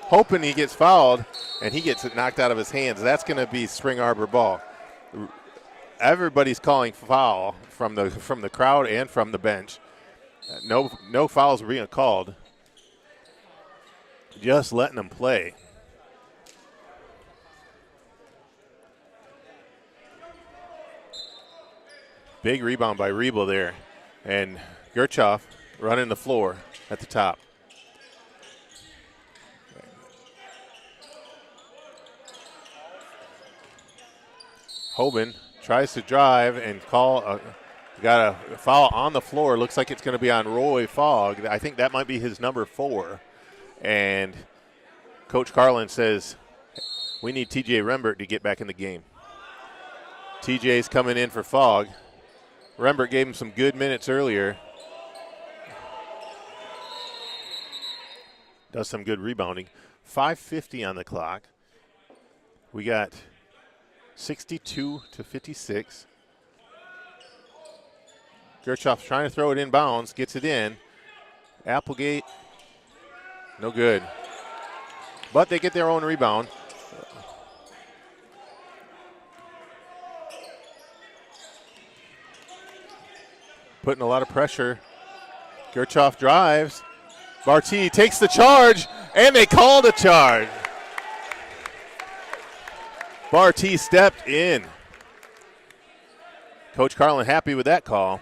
hoping he gets fouled, and he gets it knocked out of his hands. That's going to be Spring Arbor ball. Everybody's calling foul from the crowd and from the bench. No fouls being called. Just letting them play. Big rebound by Rebel there. And Gerchoff running the floor at the top. Hoban tries to drive and got a foul on the floor. Looks like it's going to be on Roy Fogg. I think that might be his number 4. And Coach Carlin says, we need TJ Rembert to get back in the game. TJ's coming in for Fogg. Rembert gave him some good minutes earlier. Does some good rebounding. 5:50 on the clock. We got 62-56. Gerchoff's trying to throw it in bounds, gets it in. Applegate, no good. But they get their own rebound. Putting a lot of pressure. Gerchoff drives. Barty takes the charge, and they called a charge. Barty stepped in. Coach Carlin happy with that call.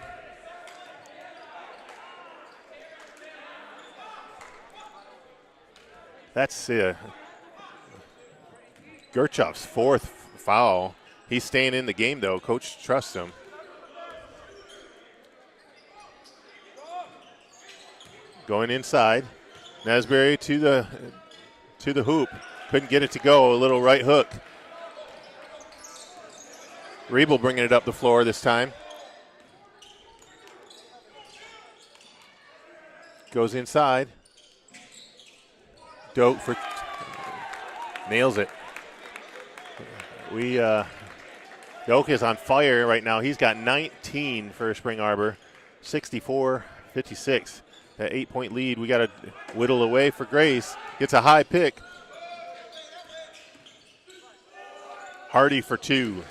That's Gerchoff's 4th foul. He's staying in the game, though. Coach trusts him. Going inside. Nesbury to the hoop. Couldn't get it to go. A little right hook. Rebel bringing it up the floor this time. Goes inside. Doak nails it. Doak is on fire right now. He's got 19 for Spring Arbor. 64-56. That 8-point lead. We got to whittle away for Grace. Gets a high pick. Hardy for 2.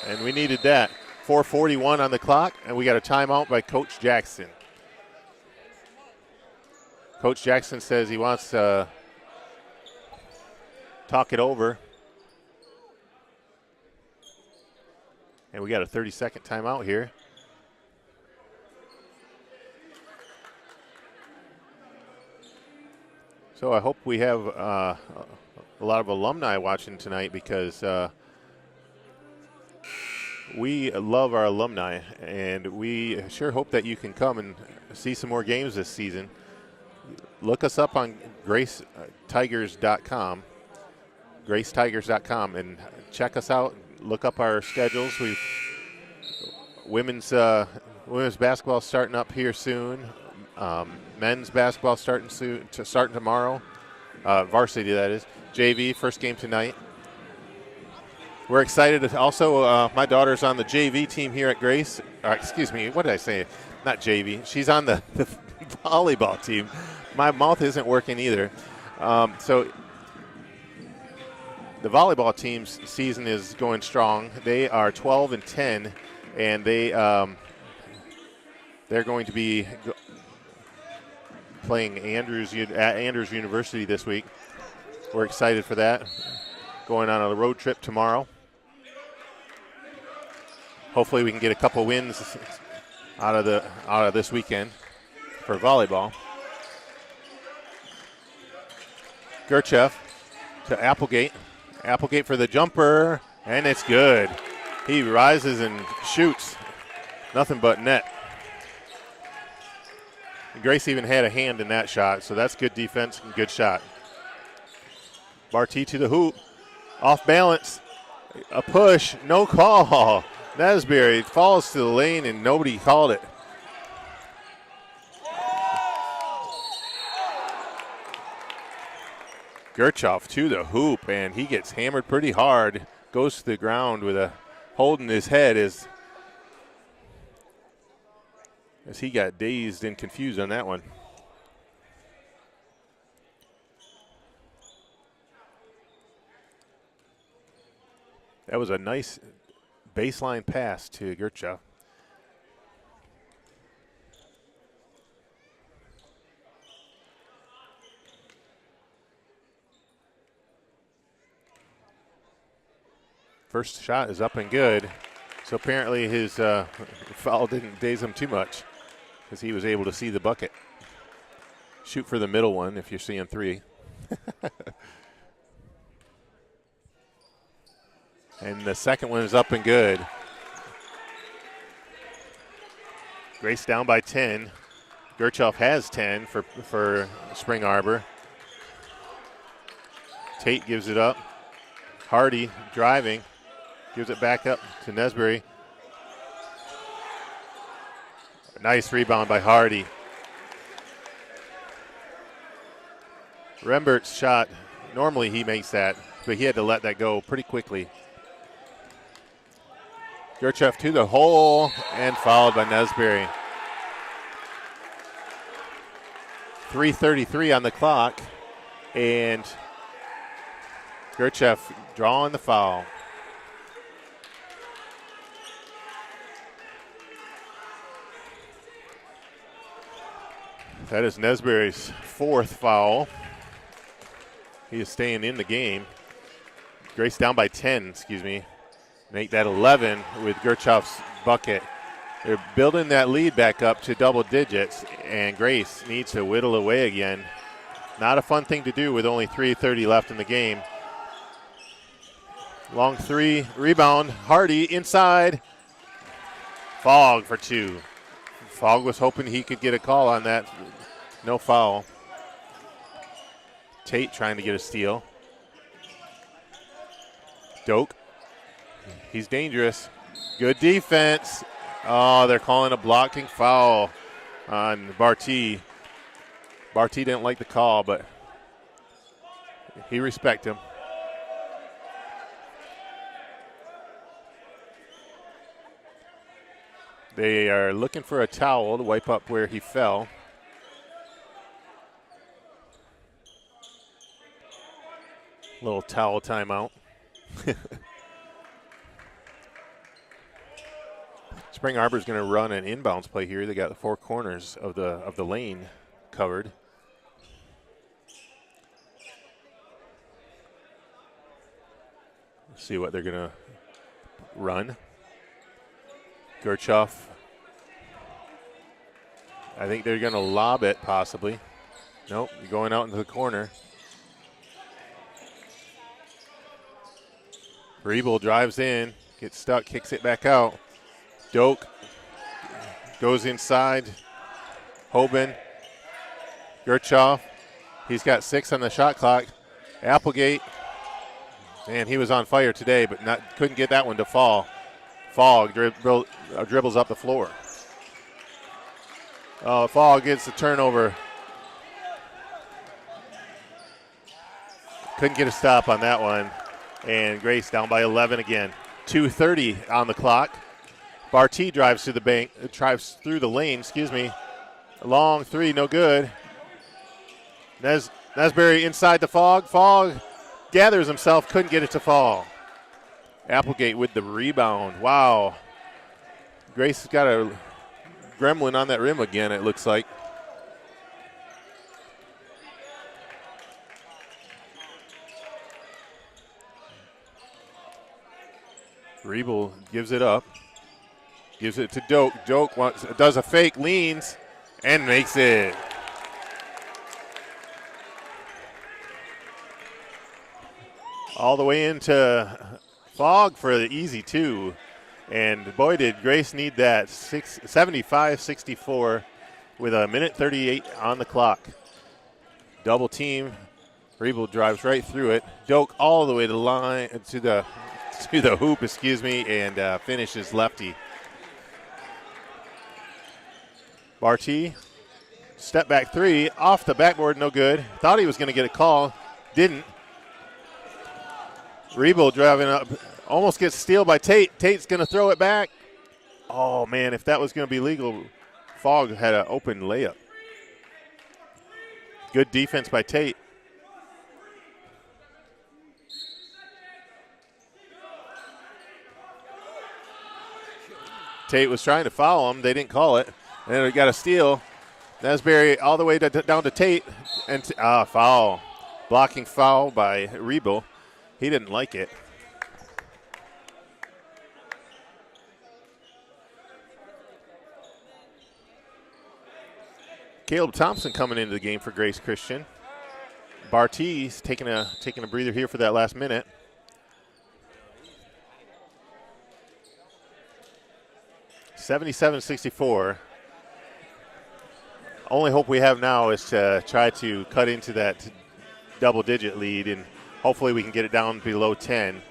And we needed that. 4:41 on the clock, and we got a timeout by Coach Jackson. Coach Jackson says he wants to talk it over. And we got a 30-second timeout here. So I hope we have a lot of alumni watching tonight because we love our alumni, and we sure hope that you can come and see some more games this season. Look us up on gracetigers.com, gracetigers.com, and check us out. Look up our schedules. Women's basketball starting up here soon. Men's basketball starting tomorrow. Varsity, that is. JV, first game tonight. We're excited. Also, my daughter's on the JV team here at Grace. Excuse me, what did I say? Not JV. She's on the volleyball team. My mouth isn't working either. So the volleyball team's season is going strong. They are 12-10, and they're going to be playing at Andrews University this week. We're excited for that. Going on a road trip tomorrow. Hopefully we can get a couple wins out of this weekend for volleyball. Gerchev to Applegate. Applegate for the jumper, and it's good. He rises and shoots. Nothing but net. Grace even had a hand in that shot, so that's good defense and good shot. Barty to the hoop. Off balance. A push. No call. Nesbury falls to the lane, and nobody called it. Gerchoff to the hoop, and he gets hammered pretty hard. Goes to the ground with a hold in his head as he got dazed and confused on that one. That was a nice baseline pass to Gerchoff. First shot is up and good. So apparently his foul didn't daze him too much because he was able to see the bucket. Shoot for the middle one if you're seeing three. And the second one is up and good. Grace down by 10. Gerchoff has 10 for Spring Arbor. Tate gives it up. Hardy driving. Gives it back up to Nesbury. Nice rebound by Hardy. Rembert's shot, normally he makes that, but he had to let that go pretty quickly. Gerchoff to the hole and fouled by Nesbury. 3:33 on the clock, and Gerchoff drawing the foul. That is Nesbury's fourth foul. He is staying in the game. Grace down by 10, Make that 11 with Gerchoff's bucket. They're building that lead back up to double digits, and Grace needs to whittle away again. Not a fun thing to do with only 3:30 left in the game. Long three, rebound, Hardy inside. Fogg for two. Fogg was hoping he could get a call on that. No foul. Tate trying to get a steal. Doak. He's dangerous. Good defense. Oh, they're calling a blocking foul on Barty. Barty didn't like the call, but he respect him. They are looking for a towel to wipe up where he fell. Little towel timeout. Spring Arbor's going to run an inbounds play here. They got the four corners of the lane covered. Let's see what they're going to run. Gerchoff. I think they're going to lob it possibly. Nope, going out into the corner. Rebel drives in, Gets stuck, kicks it back out. Doak goes inside. Hoban, Gerchoff, he's got 6 on the shot clock. Applegate, man, he was on fire today, but couldn't get that one to fall. Fogg dribbles up the floor. Fogg gets the turnover. Couldn't get a stop on that one. And Grace down by 11 again. 2:30 on the clock. Barty drives through the lane, Long three, no good. Nesbury inside the Fogg. Fogg gathers himself, couldn't get it to fall. Applegate with the rebound. Wow. Grace has got a gremlin on that rim again, it looks like. Riebel gives it up. Gives it to Doak. Doak does a fake, leans, and makes it. All the way into Fogg for the easy 2. And boy, did Grace need that. 75-64 with a minute 38 on the clock. Double team. Riebel drives right through it. Doak all the way to the line, to the hoop, and finishes lefty. Barty, step back 3, off the backboard, no good. Thought he was going to get a call, didn't. Riebel driving up, almost gets steal by Tate. Tate's going to throw it back. Oh, man, if that was going to be legal, Fogg had an open layup. Good defense by Tate. Tate was trying to foul him. They didn't call it. And then we got a steal. Nesbury all the way down to Tate. And foul. Blocking foul by Riebel. He didn't like it. Caleb Thompson coming into the game for Grace Christian. Barty's taking a breather here for that last minute. (77-64). Only hope we have now is to try to cut into that double-digit lead, and hopefully we can get it down below 10.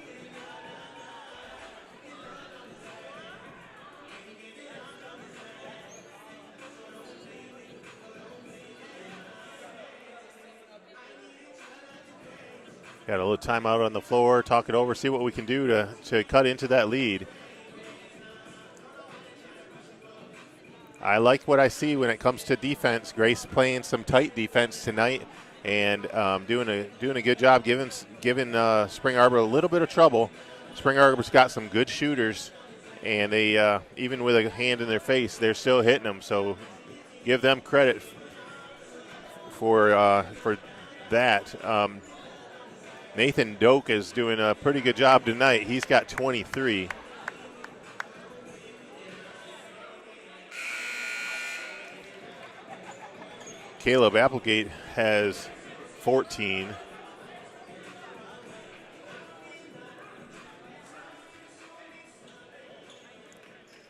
Got a little timeout on the floor, talk it over, see what we can do to cut into that lead. I like what I see when it comes to defense. Grace playing some tight defense tonight and doing a good job giving Spring Arbor a little bit of trouble. Spring Arbor's got some good shooters, and they even with a hand in their face, they're still hitting them. So give them credit for that. Nathan Doak is doing a pretty good job tonight. He's got 23. Caleb Applegate has 14.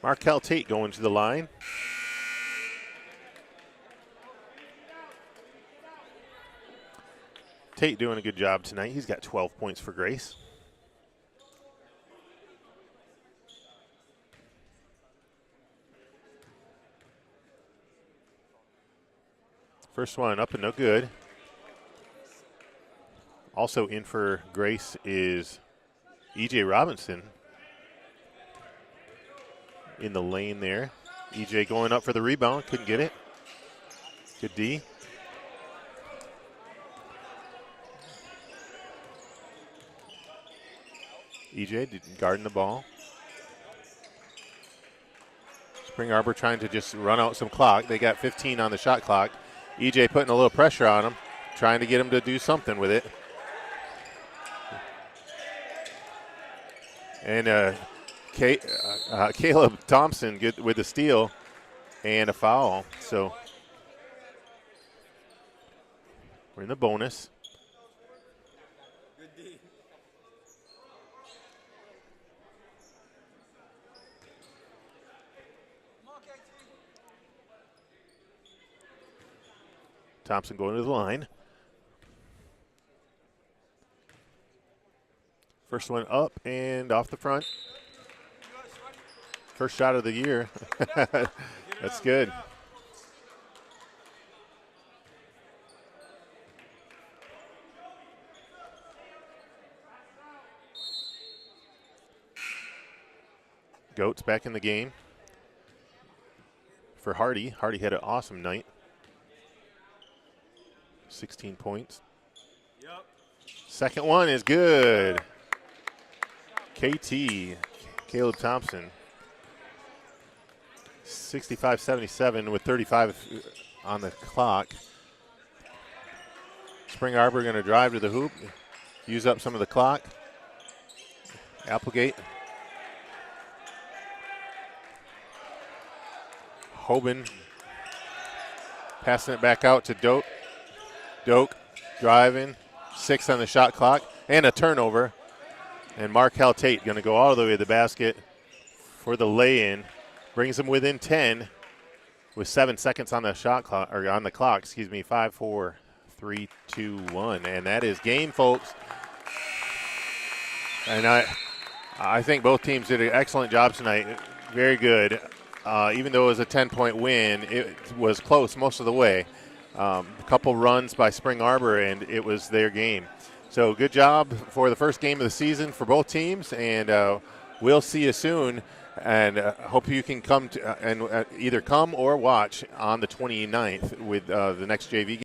Markel Tate going to the line. Tate doing a good job tonight. He's got 12 points for Grace. First one up and no good. Also in for Grace is E.J. Robinson in the lane there. E.J. going up for the rebound, couldn't get it. Good D. E.J. guarding the ball. Spring Arbor trying to just run out some clock. They got 15 on the shot clock. E.J. putting a little pressure on him, trying to get him to do something with it. And Caleb Thompson good with the steal and a foul. So we're in the bonus. Thompson going to the line. First one up and off the front. First shot of the year. That's good. Goats back in the game for Hardy. Hardy had an awesome night. 16 points. Yep. Second one is good. KT, Caleb Thompson. 65-77 with 35 on the clock. Spring Arbor going to drive to the hoop, use up some of the clock. Applegate. Hoban passing it back out to Doak. Doak driving, 6 on the shot clock, and a turnover. And Markel Tate going to go all the way to the basket for the lay-in. Brings them within 10 with 7 seconds on the shot clock, or on the clock, excuse me. 5, 4, 3, 2, 1. And that is game, folks. And I think both teams did an excellent job tonight. Very good. Even though it was a 10-point win, it was close most of the way. A couple runs by Spring Arbor, and it was their game. So good job for the first game of the season for both teams, and we'll see you soon. And hope you can come to, and either come or watch on the 29th with the next JV game.